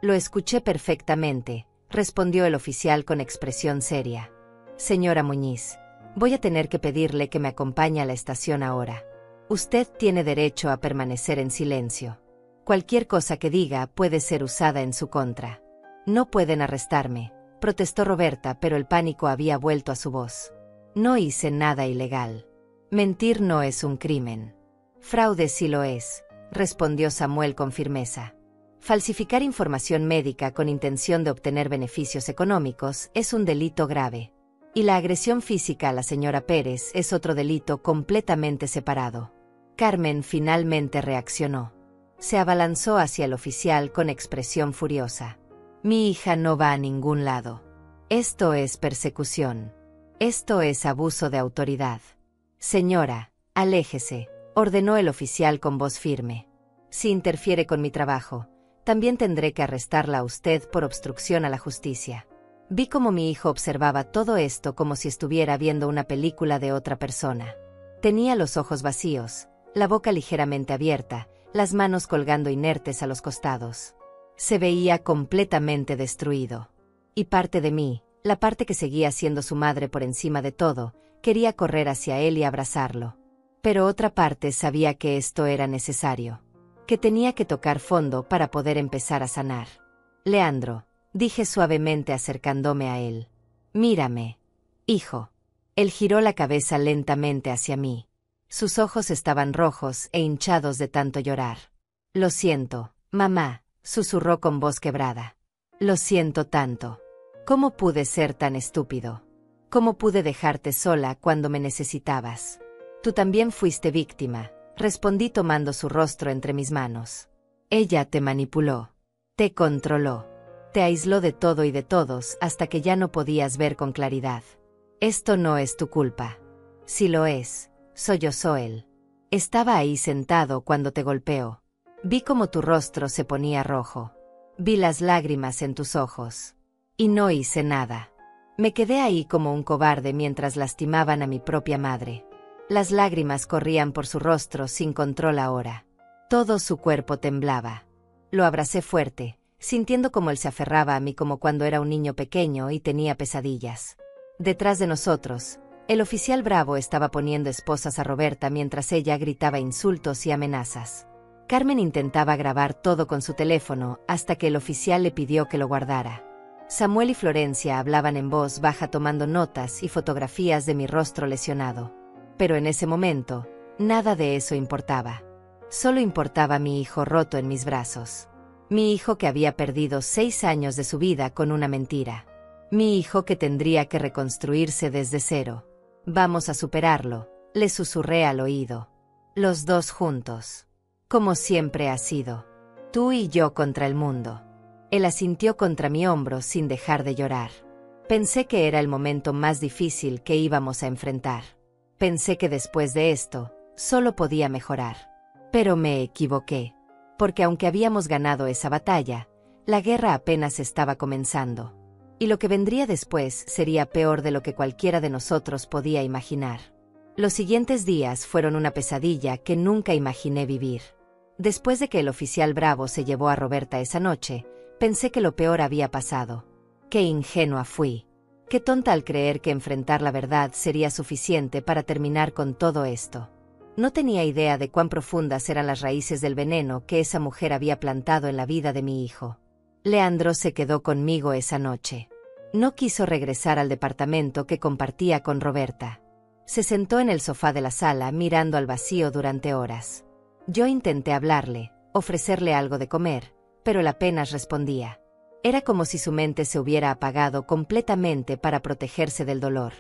Lo escuché perfectamente, respondió el oficial con expresión seria. Señora Muñiz, voy a tener que pedirle que me acompañe a la estación ahora. Usted tiene derecho a permanecer en silencio. Cualquier cosa que diga puede ser usada en su contra. No pueden arrestarme, protestó Roberta, pero el pánico había vuelto a su voz. No hice nada ilegal. Mentir no es un crimen. Fraude sí lo es, respondió Samuel con firmeza. Falsificar información médica con intención de obtener beneficios económicos es un delito grave. Y la agresión física a la señora Pérez es otro delito completamente separado. Carmen finalmente reaccionó. Se abalanzó hacia el oficial con expresión furiosa. Mi hija no va a ningún lado. Esto es persecución. Esto es abuso de autoridad. Señora, Aléjese, ordenó el oficial con voz firme. Si interfiere con mi trabajo, también tendré que arrestarla a usted por obstrucción a la justicia. Vi cómo mi hijo observaba todo esto como si estuviera viendo una película de otra persona. Tenía los ojos vacíos, la boca ligeramente abierta, las manos colgando inertes a los costados. Se veía completamente destruido. Y parte de mí, la parte que seguía siendo su madre por encima de todo, quería correr hacia él y abrazarlo. Pero otra parte sabía que esto era necesario. Que tenía que tocar fondo para poder empezar a sanar. Leandro, dije suavemente acercándome a él. Mírame, hijo. Él giró la cabeza lentamente hacia mí. Sus ojos estaban rojos e hinchados de tanto llorar. Lo siento, mamá, susurró con voz quebrada. Lo siento tanto. ¿Cómo pude ser tan estúpido? ¿Cómo pude dejarte sola cuando me necesitabas? Tú también fuiste víctima, respondí tomando su rostro entre mis manos. Ella te manipuló. Te controló. Te aisló de todo y de todos hasta que ya no podías ver con claridad. Esto no es tu culpa. Si lo es, sollozó él. Estaba ahí sentado cuando te golpeó. Vi cómo tu rostro se ponía rojo. Vi las lágrimas en tus ojos. Y no hice nada. Me quedé ahí como un cobarde mientras lastimaban a mi propia madre. Las lágrimas corrían por su rostro sin control ahora. Todo su cuerpo temblaba. Lo abracé fuerte, sintiendo como él se aferraba a mí como cuando era un niño pequeño y tenía pesadillas. Detrás de nosotros, el oficial Bravo estaba poniendo esposas a Roberta mientras ella gritaba insultos y amenazas. Carmen intentaba grabar todo con su teléfono hasta que el oficial le pidió que lo guardara. Samuel y Florencia hablaban en voz baja tomando notas y fotografías de mi rostro lesionado. Pero en ese momento, nada de eso importaba. Solo importaba mi hijo roto en mis brazos. Mi hijo que había perdido 6 años de su vida con una mentira. Mi hijo que tendría que reconstruirse desde cero. Vamos a superarlo, le susurré al oído. Los dos juntos. Como siempre ha sido. Tú y yo contra el mundo. Él asintió contra mi hombro sin dejar de llorar. Pensé que era el momento más difícil que íbamos a enfrentar. Pensé que después de esto, solo podía mejorar. Pero me equivoqué. Porque aunque habíamos ganado esa batalla, la guerra apenas estaba comenzando. Y lo que vendría después sería peor de lo que cualquiera de nosotros podía imaginar. Los siguientes días fueron una pesadilla que nunca imaginé vivir. Después de que el oficial Bravo se llevó a Roberta esa noche, pensé que lo peor había pasado. Qué ingenua fui. Qué tonta al creer que enfrentar la verdad sería suficiente para terminar con todo esto. No tenía idea de cuán profundas eran las raíces del veneno que esa mujer había plantado en la vida de mi hijo. Leandro se quedó conmigo esa noche. No quiso regresar al departamento que compartía con Roberta. Se sentó en el sofá de la sala mirando al vacío durante horas. Yo intenté hablarle, ofrecerle algo de comer, pero él apenas respondía. Era como si su mente se hubiera apagado completamente para protegerse del dolor.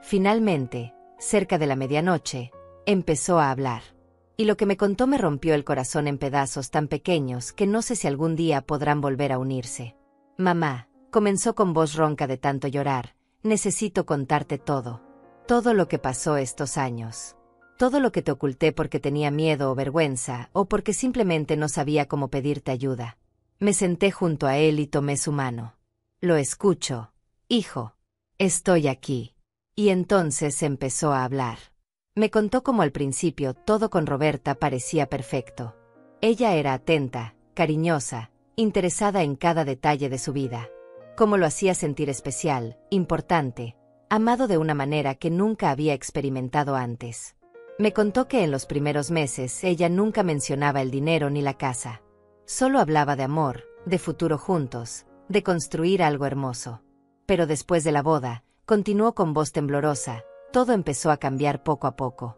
Finalmente, cerca de la medianoche, empezó a hablar. Y lo que me contó me rompió el corazón en pedazos tan pequeños que no sé si algún día podrán volver a unirse. Mamá, comenzó con voz ronca de tanto llorar, necesito contarte todo. Todo lo que pasó estos años. Todo lo que te oculté porque tenía miedo o vergüenza, o porque simplemente no sabía cómo pedirte ayuda. Me senté junto a él y tomé su mano. Lo escucho, hijo. Estoy aquí. Y entonces empezó a hablar. Me contó cómo al principio todo con Roberta parecía perfecto. Ella era atenta, cariñosa, interesada en cada detalle de su vida. Cómo lo hacía sentir especial, importante, amado de una manera que nunca había experimentado antes. Me contó que en los primeros meses ella nunca mencionaba el dinero ni la casa. Solo hablaba de amor, de futuro juntos, de construir algo hermoso. Pero después de la boda, continuó con voz temblorosa, todo empezó a cambiar poco a poco.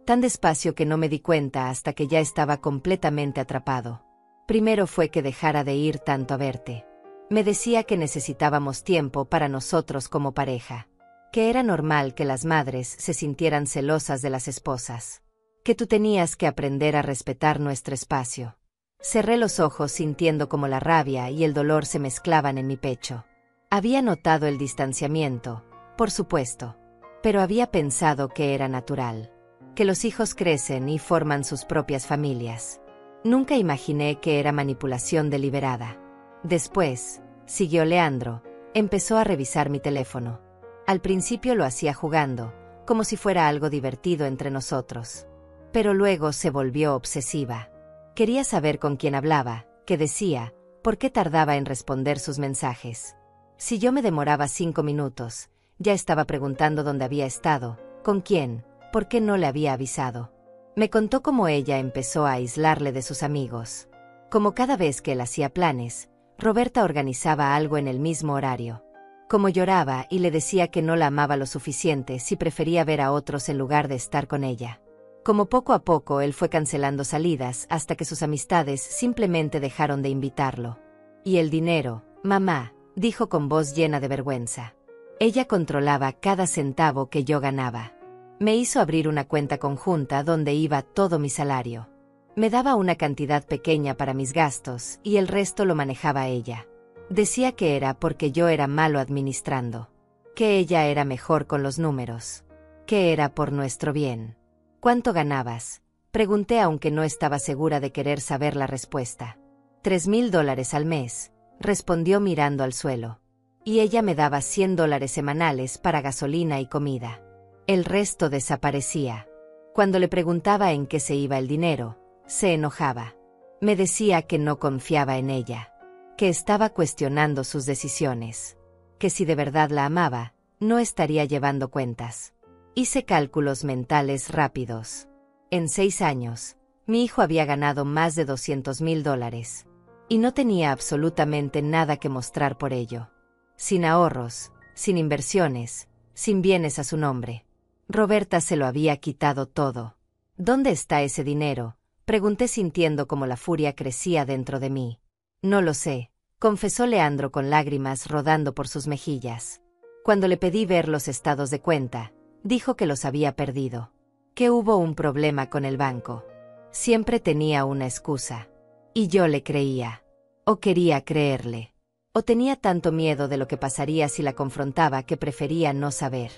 Tan despacio que no me di cuenta hasta que ya estaba completamente atrapado. Primero fue que dejara de ir tanto a verte. Me decía que necesitábamos tiempo para nosotros como pareja. Que era normal que las madres se sintieran celosas de las esposas. Que tú tenías que aprender a respetar nuestro espacio. Cerré los ojos sintiendo como la rabia y el dolor se mezclaban en mi pecho. Había notado el distanciamiento, por supuesto, pero había pensado que era natural. que los hijos crecen y forman sus propias familias. Nunca imaginé que era manipulación deliberada. Después, siguió Leandro, empezó a revisar mi teléfono. Al principio lo hacía jugando, como si fuera algo divertido entre nosotros. Pero luego se volvió obsesiva. Quería saber con quién hablaba, qué decía, por qué tardaba en responder sus mensajes. Si yo me demoraba 5 minutos, ya estaba preguntando dónde había estado, con quién, por qué no le había avisado. Me contó cómo ella empezó a aislarle de sus amigos. Como cada vez que él hacía planes, Roberta organizaba algo en el mismo horario. Como lloraba y le decía que no la amaba lo suficiente si prefería ver a otros en lugar de estar con ella. Como poco a poco él fue cancelando salidas hasta que sus amistades simplemente dejaron de invitarlo. Y el dinero, mamá, dijo con voz llena de vergüenza. Ella controlaba cada centavo que yo ganaba. Me hizo abrir una cuenta conjunta donde iba todo mi salario. Me daba una cantidad pequeña para mis gastos y el resto lo manejaba ella. Decía que era porque yo era malo administrando, que ella era mejor con los números, que era por nuestro bien. ¿Cuánto ganabas?, pregunté aunque no estaba segura de querer saber la respuesta. $3,000 al mes, respondió mirando al suelo. Y ella me daba $100 semanales para gasolina y comida. El resto desaparecía. Cuando le preguntaba en qué se iba el dinero, se enojaba. Me decía que no confiaba en ella, que estaba cuestionando sus decisiones, que si de verdad la amaba, no estaría llevando cuentas. Hice cálculos mentales rápidos. En 6 años, mi hijo había ganado más de $200,000, y no tenía absolutamente nada que mostrar por ello. Sin ahorros, sin inversiones, sin bienes a su nombre. Roberta se lo había quitado todo. ¿Dónde está ese dinero?, pregunté sintiendo como la furia crecía dentro de mí. No lo sé, confesó Leandro con lágrimas rodando por sus mejillas. Cuando le pedí ver los estados de cuenta, dijo que los había perdido, que hubo un problema con el banco. Siempre tenía una excusa. Y yo le creía. O quería creerle. O tenía tanto miedo de lo que pasaría si la confrontaba que prefería no saber.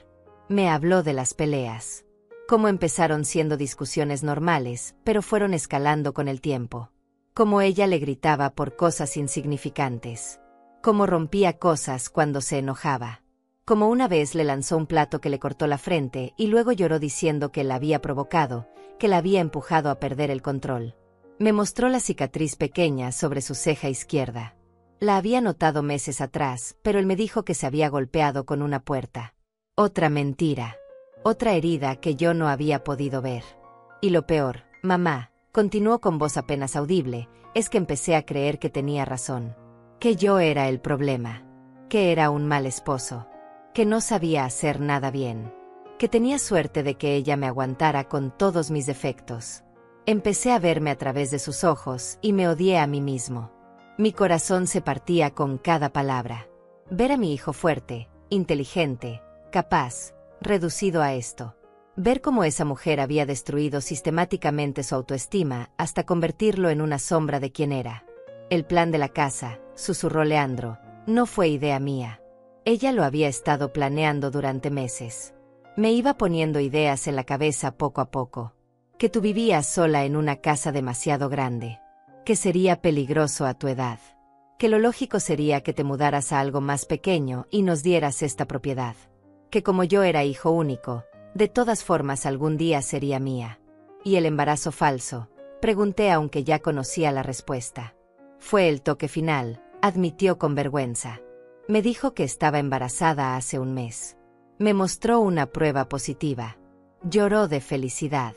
Me habló de las peleas. Cómo empezaron siendo discusiones normales, pero fueron escalando con el tiempo. Cómo ella le gritaba por cosas insignificantes. Cómo rompía cosas cuando se enojaba. Como una vez le lanzó un plato que le cortó la frente y luego lloró diciendo que la había provocado, que la había empujado a perder el control. Me mostró la cicatriz pequeña sobre su ceja izquierda. La había notado meses atrás, pero él me dijo que se había golpeado con una puerta. Otra mentira. Otra herida que yo no había podido ver. Y lo peor, mamá, continuó con voz apenas audible, es que empecé a creer que tenía razón. Que yo era el problema. Que era un mal esposo. Que no sabía hacer nada bien. Que tenía suerte de que ella me aguantara con todos mis defectos. Empecé a verme a través de sus ojos y me odié a mí mismo. Mi corazón se partía con cada palabra. Ver a mi hijo fuerte, inteligente, capaz, reducido a esto. Ver cómo esa mujer había destruido sistemáticamente su autoestima hasta convertirlo en una sombra de quien era. El plan de la casa, susurró Leandro, no fue idea mía. Ella lo había estado planeando durante meses. Me iba poniendo ideas en la cabeza poco a poco. Que tú vivías sola en una casa demasiado grande. Que sería peligroso a tu edad. Que lo lógico sería que te mudaras a algo más pequeño y nos dieras esta propiedad. Que como yo era hijo único, de todas formas algún día sería mía. ¿Y el embarazo falso?, pregunté aunque ya conocía la respuesta. Fue el toque final, admitió con vergüenza. Me dijo que estaba embarazada hace un mes. Me mostró una prueba positiva. Lloró de felicidad.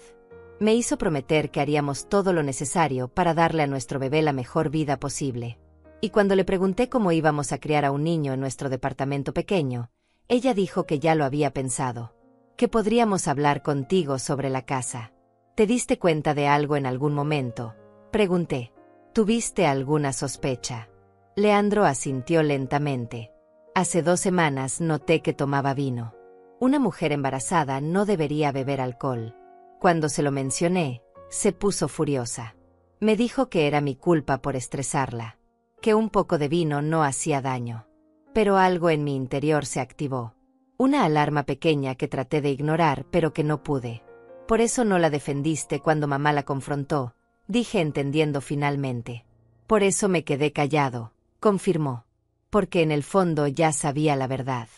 Me hizo prometer que haríamos todo lo necesario para darle a nuestro bebé la mejor vida posible. Y cuando le pregunté cómo íbamos a criar a un niño en nuestro departamento pequeño, ella dijo que ya lo había pensado. Que podríamos hablar contigo sobre la casa. ¿Te diste cuenta de algo en algún momento?, pregunté. ¿Tuviste alguna sospecha? Leandro asintió lentamente. Hace 2 semanas noté que tomaba vino. Una mujer embarazada no debería beber alcohol. Cuando se lo mencioné, se puso furiosa. Me dijo que era mi culpa por estresarla. Que un poco de vino no hacía daño. Pero algo en mi interior se activó. Una alarma pequeña que traté de ignorar pero que no pude. Por eso no la defendiste cuando mamá la confrontó, dije entendiendo finalmente. Por eso me quedé callado, confirmó. Porque en el fondo ya sabía la verdad.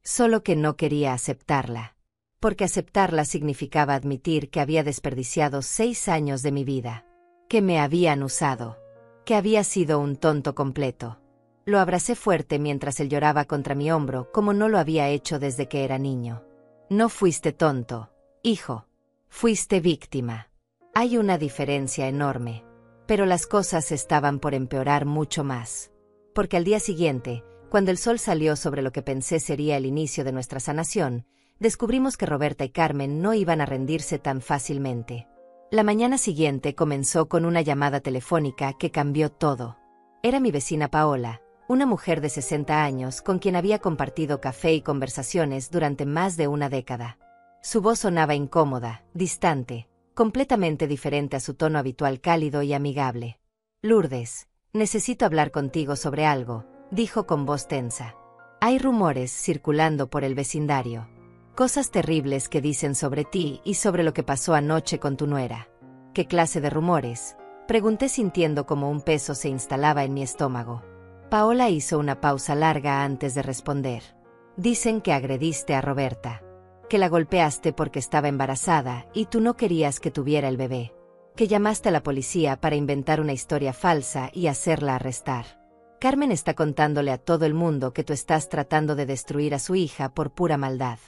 Solo que no quería aceptarla. Porque aceptarla significaba admitir que había desperdiciado 6 años de mi vida. Que me habían usado. Que había sido un tonto completo. Lo abracé fuerte mientras él lloraba contra mi hombro como no lo había hecho desde que era niño. No fuiste tonto, hijo. Fuiste víctima. Hay una diferencia enorme. Pero las cosas estaban por empeorar mucho más. Porque al día siguiente, cuando el sol salió sobre lo que pensé sería el inicio de nuestra sanación, descubrimos que Roberta y Carmen no iban a rendirse tan fácilmente. La mañana siguiente comenzó con una llamada telefónica que cambió todo. Era mi vecina Paola, una mujer de 60 años con quien había compartido café y conversaciones durante más de una década. Su voz sonaba incómoda, distante, completamente diferente a su tono habitual cálido y amigable. Lourdes, necesito hablar contigo sobre algo, dijo con voz tensa. Hay rumores circulando por el vecindario. Cosas terribles que dicen sobre ti y sobre lo que pasó anoche con tu nuera. ¿Qué clase de rumores? Pregunté sintiendo como un peso se instalaba en mi estómago. Paola hizo una pausa larga antes de responder. Dicen que agrediste a Roberta. Que la golpeaste porque estaba embarazada y tú no querías que tuviera el bebé. Que llamaste a la policía para inventar una historia falsa y hacerla arrestar. Carmen está contándole a todo el mundo que tú estás tratando de destruir a su hija por pura maldad.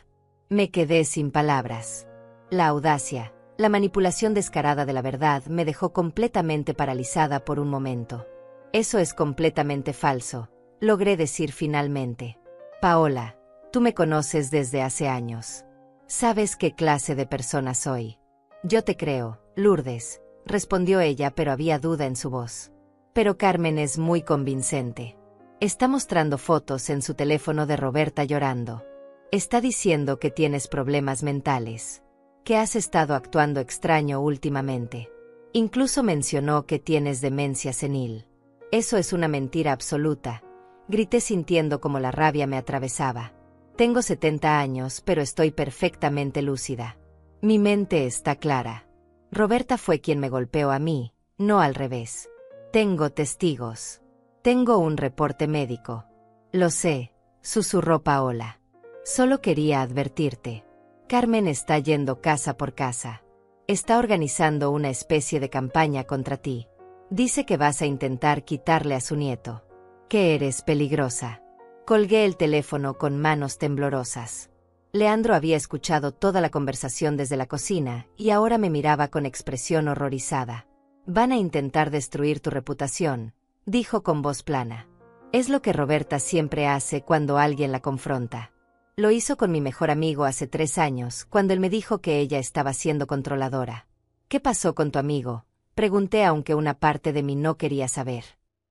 Me quedé sin palabras. La audacia, la manipulación descarada de la verdad me dejó completamente paralizada por un momento. Eso es completamente falso, logré decir finalmente. Paola, tú me conoces desde hace años. Sabes qué clase de persona soy. Yo te creo, Lourdes, respondió ella, pero había duda en su voz. Pero Carmen es muy convincente. Está mostrando fotos en su teléfono de Roberta llorando. Está diciendo que tienes problemas mentales. Que has estado actuando extraño últimamente. Incluso mencionó que tienes demencia senil. Eso es una mentira absoluta. Grité sintiendo como la rabia me atravesaba. Tengo 70 años, pero estoy perfectamente lúcida. Mi mente está clara. Roberta fue quien me golpeó a mí, no al revés. Tengo testigos. Tengo un reporte médico. Lo sé, susurró Paola. Solo quería advertirte. Carmen está yendo casa por casa. Está organizando una especie de campaña contra ti. Dice que vas a intentar quitarle a su nieto. Que eres peligrosa. Colgué el teléfono con manos temblorosas. Leandro había escuchado toda la conversación desde la cocina y ahora me miraba con expresión horrorizada. Van a intentar destruir tu reputación, dijo con voz plana. Es lo que Roberta siempre hace cuando alguien la confronta. Lo hizo con mi mejor amigo hace 3 años, cuando él me dijo que ella estaba siendo controladora. ¿Qué pasó con tu amigo? Pregunté, aunque una parte de mí no quería saber.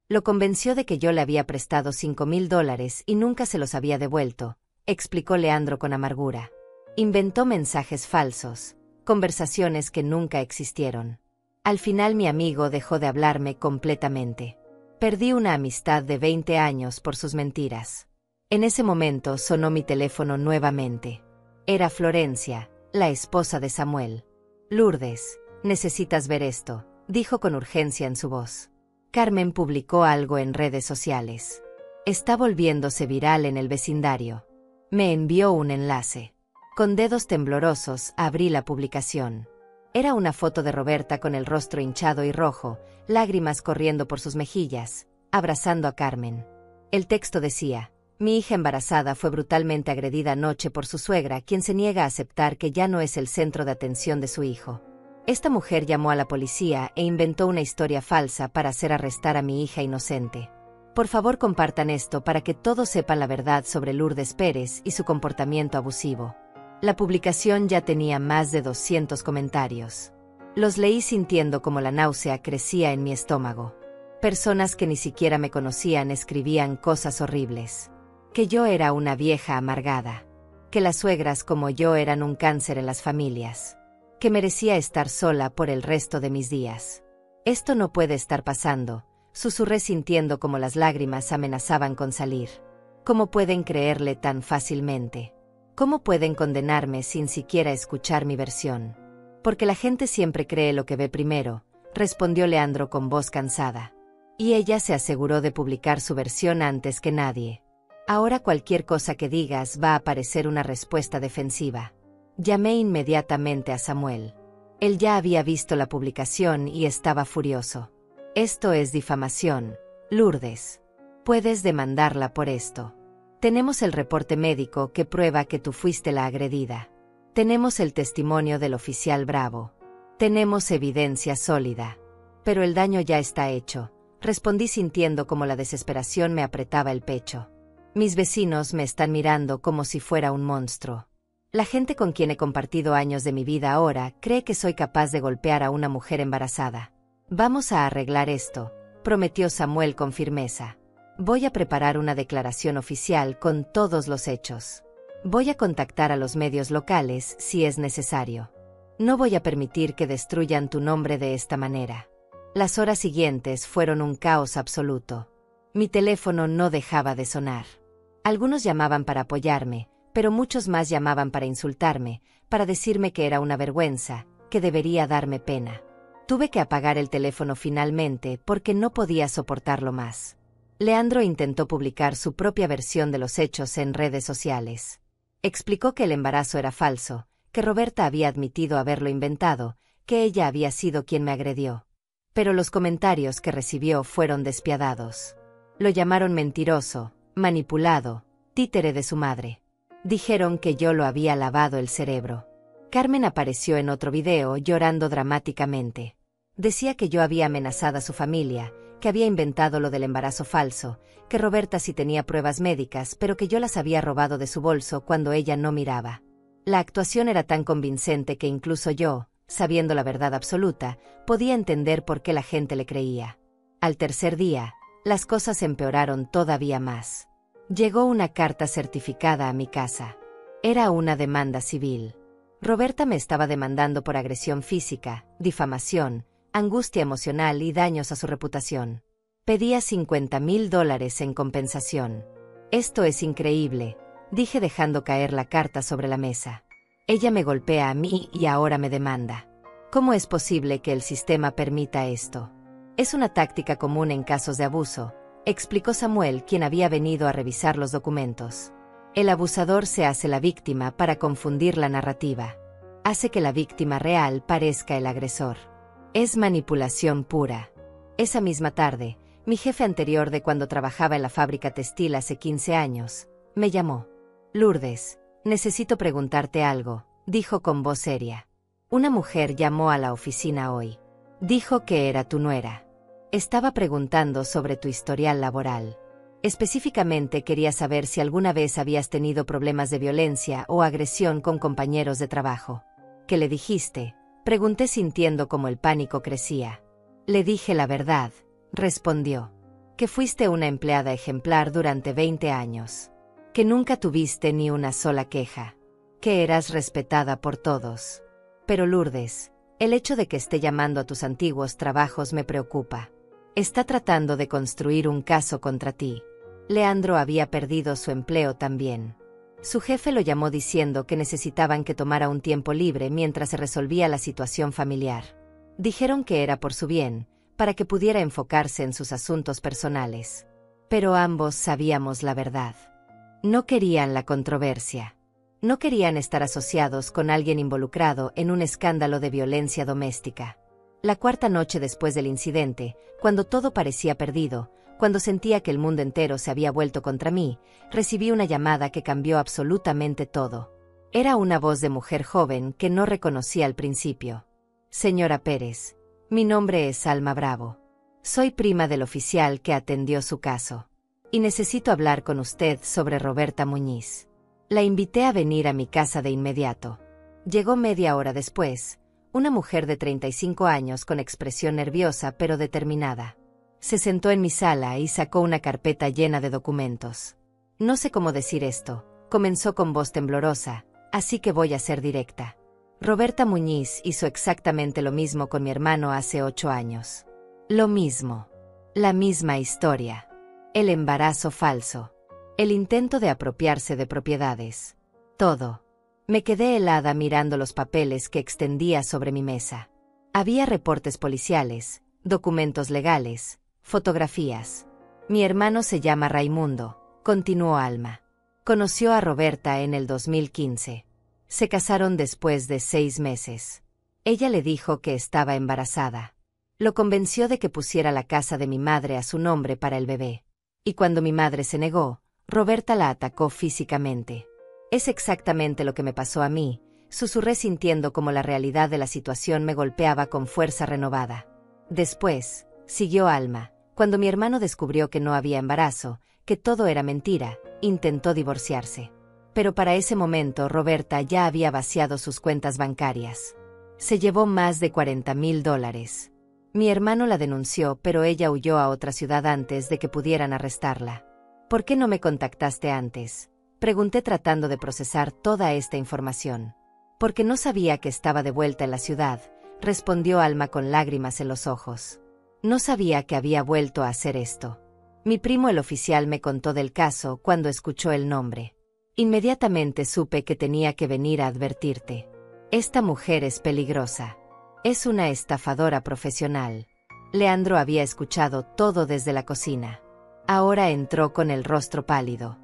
Lo convenció de que yo le había prestado $5,000 y nunca se los había devuelto, explicó Leandro con amargura. Inventó mensajes falsos, conversaciones que nunca existieron. Al final mi amigo dejó de hablarme completamente. Perdí una amistad de 20 años por sus mentiras. En ese momento sonó mi teléfono nuevamente. Era Florencia, la esposa de Samuel. Lourdes, necesitas ver esto, dijo con urgencia en su voz. Carmen publicó algo en redes sociales. Está volviéndose viral en el vecindario. Me envió un enlace. Con dedos temblorosos abrí la publicación. Era una foto de Roberta con el rostro hinchado y rojo, lágrimas corriendo por sus mejillas, abrazando a Carmen. El texto decía: mi hija embarazada fue brutalmente agredida anoche por su suegra, quien se niega a aceptar que ya no es el centro de atención de su hijo. Esta mujer llamó a la policía e inventó una historia falsa para hacer arrestar a mi hija inocente. Por favor, compartan esto para que todos sepan la verdad sobre Lourdes Pérez y su comportamiento abusivo. La publicación ya tenía más de 200 comentarios. Los leí sintiendo como la náusea crecía en mi estómago. Personas que ni siquiera me conocían escribían cosas horribles. Que yo era una vieja amargada. Que las suegras como yo eran un cáncer en las familias. Que merecía estar sola por el resto de mis días. Esto no puede estar pasando, susurré sintiendo como las lágrimas amenazaban con salir. ¿Cómo pueden creerle tan fácilmente? ¿Cómo pueden condenarme sin siquiera escuchar mi versión? Porque la gente siempre cree lo que ve primero, respondió Leandro con voz cansada. Y ella se aseguró de publicar su versión antes que nadie. Ahora cualquier cosa que digas va a parecer una respuesta defensiva. Llamé inmediatamente a Samuel. Él ya había visto la publicación y estaba furioso. Esto es difamación, Lourdes. Puedes demandarla por esto. Tenemos el reporte médico que prueba que tú fuiste la agredida. Tenemos el testimonio del oficial Bravo. Tenemos evidencia sólida. Pero el daño ya está hecho, respondí sintiendo como la desesperación me apretaba el pecho. Mis vecinos me están mirando como si fuera un monstruo. La gente con quien he compartido años de mi vida ahora cree que soy capaz de golpear a una mujer embarazada. Vamos a arreglar esto, prometió Samuel con firmeza. Voy a preparar una declaración oficial con todos los hechos. Voy a contactar a los medios locales si es necesario. No voy a permitir que destruyan tu nombre de esta manera. Las horas siguientes fueron un caos absoluto. Mi teléfono no dejaba de sonar. Algunos llamaban para apoyarme, pero muchos más llamaban para insultarme, para decirme que era una vergüenza, que debería darme pena. Tuve que apagar el teléfono finalmente porque no podía soportarlo más. Leandro intentó publicar su propia versión de los hechos en redes sociales. Explicó que el embarazo era falso, que Roberta había admitido haberlo inventado, que ella había sido quien me agredió. Pero los comentarios que recibió fueron despiadados. Lo llamaron mentiroso, manipulado, títere de su madre. Dijeron que yo lo había lavado el cerebro. Carmen apareció en otro video llorando dramáticamente. Decía que yo había amenazado a su familia, que había inventado lo del embarazo falso, que Roberta sí tenía pruebas médicas, pero que yo las había robado de su bolso cuando ella no miraba. La actuación era tan convincente que incluso yo, sabiendo la verdad absoluta, podía entender por qué la gente le creía. Al tercer día, las cosas empeoraron todavía más. Llegó una carta certificada a mi casa. Era una demanda civil. Roberta me estaba demandando por agresión física, difamación, angustia emocional y daños a su reputación. Pedía $50,000 en compensación. Esto es increíble, dije dejando caer la carta sobre la mesa. Ella me golpea a mí y ahora me demanda. ¿Cómo es posible que el sistema permita esto? Es una táctica común en casos de abuso, explicó Samuel, quien había venido a revisar los documentos. El abusador se hace la víctima para confundir la narrativa. Hace que la víctima real parezca el agresor. Es manipulación pura. Esa misma tarde, mi jefe anterior de cuando trabajaba en la fábrica textil hace 15 años, me llamó. Lourdes, necesito preguntarte algo, dijo con voz seria. Una mujer llamó a la oficina hoy. Dijo que era tu nuera. Estaba preguntando sobre tu historial laboral. Específicamente quería saber si alguna vez habías tenido problemas de violencia o agresión con compañeros de trabajo. ¿Qué le dijiste? Pregunté sintiendo como el pánico crecía. Le dije la verdad, respondió. Que fuiste una empleada ejemplar durante 20 años. Que nunca tuviste ni una sola queja. Que eras respetada por todos. Pero Lourdes, el hecho de que esté llamando a tus antiguos trabajos me preocupa. Está tratando de construir un caso contra ti. Leandro había perdido su empleo también. Su jefe lo llamó diciendo que necesitaban que tomara un tiempo libre mientras se resolvía la situación familiar. Dijeron que era por su bien, para que pudiera enfocarse en sus asuntos personales. Pero ambos sabíamos la verdad. No querían la controversia. No querían estar asociados con alguien involucrado en un escándalo de violencia doméstica. La cuarta noche después del incidente, cuando todo parecía perdido, cuando sentía que el mundo entero se había vuelto contra mí, recibí una llamada que cambió absolutamente todo. Era una voz de mujer joven que no reconocí al principio. Señora Pérez, mi nombre es Alma Bravo. Soy prima del oficial que atendió su caso. Y necesito hablar con usted sobre Roberta Muñiz. La invité a venir a mi casa de inmediato. Llegó media hora después. Una mujer de 35 años con expresión nerviosa pero determinada. Se sentó en mi sala y sacó una carpeta llena de documentos. No sé cómo decir esto, comenzó con voz temblorosa, así que voy a ser directa. Roberta Muñiz hizo exactamente lo mismo con mi hermano hace 8 años. Lo mismo. La misma historia. El embarazo falso. El intento de apropiarse de propiedades. Todo. Me quedé helada mirando los papeles que extendía sobre mi mesa. Había reportes policiales, documentos legales, fotografías. Mi hermano se llama Raimundo, continuó Alma. Conoció a Roberta en el 2015. Se casaron después de 6 meses. Ella le dijo que estaba embarazada. Lo convenció de que pusiera la casa de mi madre a su nombre para el bebé. Y cuando mi madre se negó, Roberta la atacó físicamente. Es exactamente lo que me pasó a mí, susurré sintiendo como la realidad de la situación me golpeaba con fuerza renovada. Después, siguió Alma, cuando mi hermano descubrió que no había embarazo, que todo era mentira, intentó divorciarse. Pero para ese momento Roberta ya había vaciado sus cuentas bancarias. Se llevó más de $40,000. Mi hermano la denunció, pero ella huyó a otra ciudad antes de que pudieran arrestarla. ¿Por qué no me contactaste antes?, pregunté tratando de procesar toda esta información. Porque no sabía que estaba de vuelta en la ciudad, respondió Alma con lágrimas en los ojos. No sabía que había vuelto a hacer esto. Mi primo el oficial me contó del caso cuando escuchó el nombre. Inmediatamente supe que tenía que venir a advertirte. Esta mujer es peligrosa. Es una estafadora profesional. Leandro había escuchado todo desde la cocina. Ahora entró con el rostro pálido.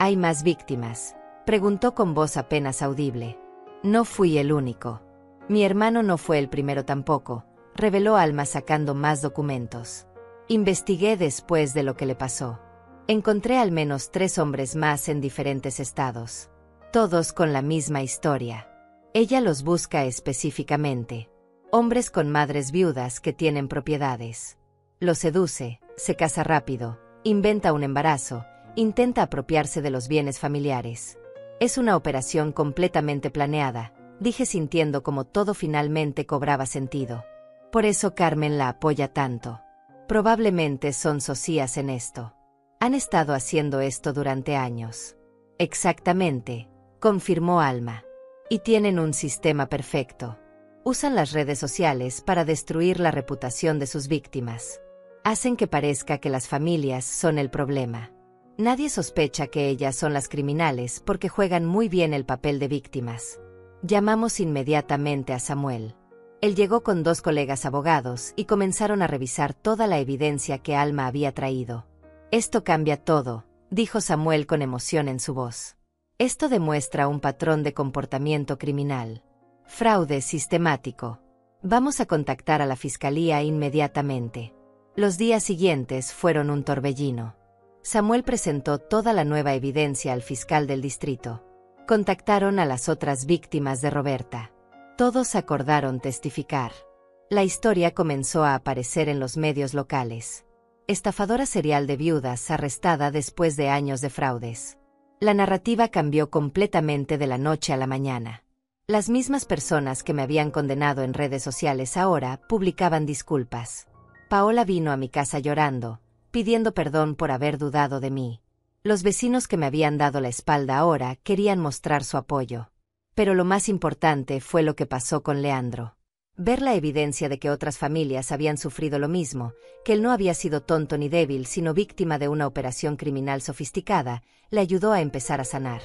¿Hay más víctimas?, preguntó con voz apenas audible. No fui el único. Mi hermano no fue el primero tampoco, reveló Alma sacando más documentos. Investigué después de lo que le pasó. Encontré al menos 3 hombres más en diferentes estados. Todos con la misma historia. Ella los busca específicamente. Hombres con madres viudas que tienen propiedades. Los seduce, se casa rápido, inventa un embarazo, intenta apropiarse de los bienes familiares. Es una operación completamente planeada, dije sintiendo como todo finalmente cobraba sentido. Por eso Carmen la apoya tanto. Probablemente son socias en esto. Han estado haciendo esto durante años. Exactamente, confirmó Alma. Y tienen un sistema perfecto. Usan las redes sociales para destruir la reputación de sus víctimas. Hacen que parezca que las familias son el problema. Nadie sospecha que ellas son las criminales porque juegan muy bien el papel de víctimas. Llamamos inmediatamente a Samuel. Él llegó con 2 colegas abogados y comenzaron a revisar toda la evidencia que Alma había traído. Esto cambia todo, dijo Samuel con emoción en su voz. Esto demuestra un patrón de comportamiento criminal. Fraude sistemático. Vamos a contactar a la fiscalía inmediatamente. Los días siguientes fueron un torbellino. Samuel presentó toda la nueva evidencia al fiscal del distrito. Contactaron a las otras víctimas de Roberta. Todos acordaron testificar. La historia comenzó a aparecer en los medios locales. Estafadora serial de viudas arrestada después de años de fraudes. La narrativa cambió completamente de la noche a la mañana. Las mismas personas que me habían condenado en redes sociales ahora publicaban disculpas. Paola vino a mi casa llorando, pidiendo perdón por haber dudado de mí. Los vecinos que me habían dado la espalda ahora querían mostrar su apoyo. Pero lo más importante fue lo que pasó con Leandro. Ver la evidencia de que otras familias habían sufrido lo mismo, que él no había sido tonto ni débil sino víctima de una operación criminal sofisticada, le ayudó a empezar a sanar.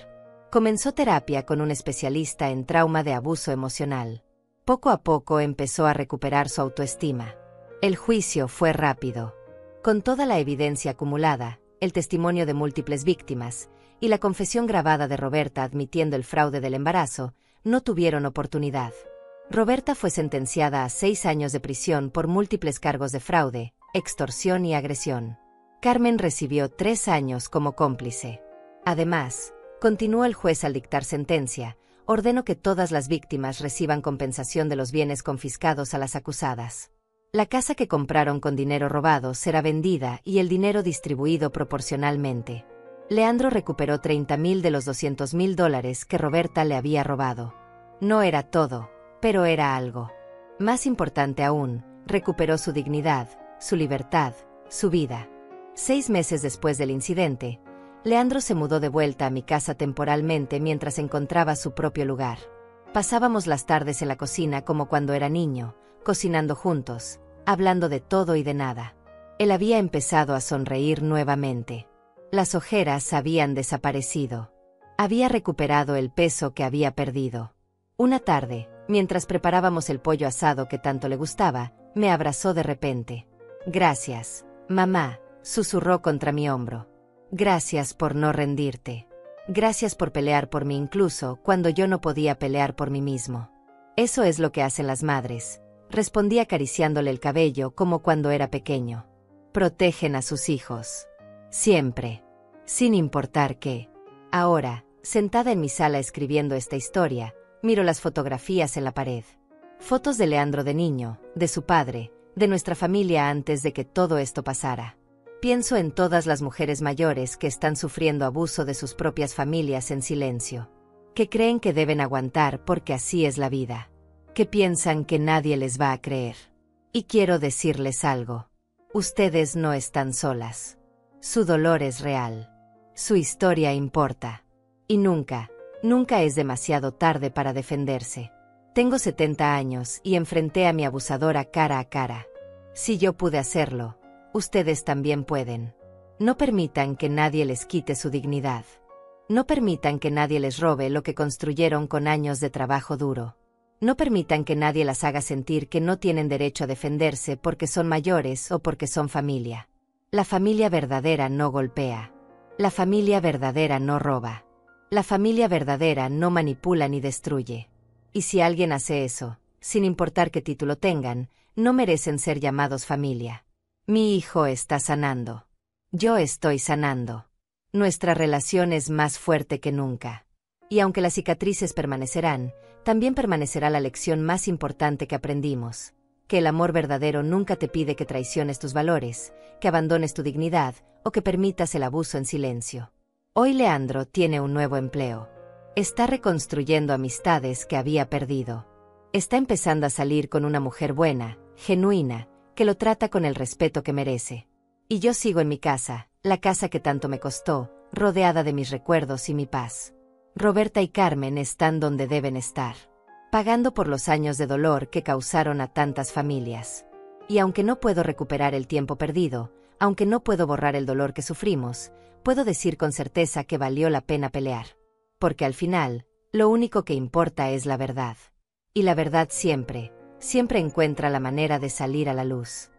Comenzó terapia con un especialista en trauma de abuso emocional. Poco a poco empezó a recuperar su autoestima. El juicio fue rápido. Con toda la evidencia acumulada, el testimonio de múltiples víctimas y la confesión grabada de Roberta admitiendo el fraude del embarazo, no tuvieron oportunidad. Roberta fue sentenciada a 6 años de prisión por múltiples cargos de fraude, extorsión y agresión. Carmen recibió 3 años como cómplice. Además, continuó el juez al dictar sentencia, ordenó que todas las víctimas reciban compensación de los bienes confiscados a las acusadas. La casa que compraron con dinero robado será vendida y el dinero distribuido proporcionalmente. Leandro recuperó $30,000 de los $200,000 que Roberta le había robado. No era todo, pero era algo. Más importante aún, recuperó su dignidad, su libertad, su vida. 6 meses después del incidente, Leandro se mudó de vuelta a mi casa temporalmente mientras encontraba su propio lugar. Pasábamos las tardes en la cocina como cuando era niño, cocinando juntos, hablando de todo y de nada. Él había empezado a sonreír nuevamente. Las ojeras habían desaparecido. Había recuperado el peso que había perdido. Una tarde, mientras preparábamos el pollo asado que tanto le gustaba, me abrazó de repente. «Gracias, mamá», susurró contra mi hombro. «Gracias por no rendirte. Gracias por pelear por mí incluso cuando yo no podía pelear por mí mismo». «Eso es lo que hacen las madres», respondí acariciándole el cabello como cuando era pequeño. «Protegen a sus hijos. Siempre. Sin importar qué». Ahora, sentada en mi sala escribiendo esta historia, miro las fotografías en la pared. Fotos de Leandro de niño, de su padre, de nuestra familia antes de que todo esto pasara. Pienso en todas las mujeres mayores que están sufriendo abuso de sus propias familias en silencio. Que creen que deben aguantar porque así es la vida. Que piensan que nadie les va a creer. Y quiero decirles algo. Ustedes no están solas. Su dolor es real. Su historia importa. Y nunca, nunca es demasiado tarde para defenderse. Tengo 70 años y enfrenté a mi abusadora cara a cara. Si yo pude hacerlo, ustedes también pueden. No permitan que nadie les quite su dignidad. No permitan que nadie les robe lo que construyeron con años de trabajo duro. No permitan que nadie las haga sentir que no tienen derecho a defenderse porque son mayores o porque son familia. La familia verdadera no golpea. La familia verdadera no roba. La familia verdadera no manipula ni destruye. Y si alguien hace eso, sin importar qué título tengan, no merecen ser llamados familia. Mi hijo está sanando. Yo estoy sanando. Nuestra relación es más fuerte que nunca. Y aunque las cicatrices permanecerán, también permanecerá la lección más importante que aprendimos. Que el amor verdadero nunca te pide que traiciones tus valores, que abandones tu dignidad o que permitas el abuso en silencio. Hoy Leandro tiene un nuevo empleo. Está reconstruyendo amistades que había perdido. Está empezando a salir con una mujer buena, genuina, que lo trata con el respeto que merece. Y yo sigo en mi casa, la casa que tanto me costó, rodeada de mis recuerdos y mi paz. Roberta y Carmen están donde deben estar, pagando por los años de dolor que causaron a tantas familias. Y aunque no puedo recuperar el tiempo perdido, aunque no puedo borrar el dolor que sufrimos, puedo decir con certeza que valió la pena pelear. Porque al final, lo único que importa es la verdad. Y la verdad siempre, siempre encuentra la manera de salir a la luz.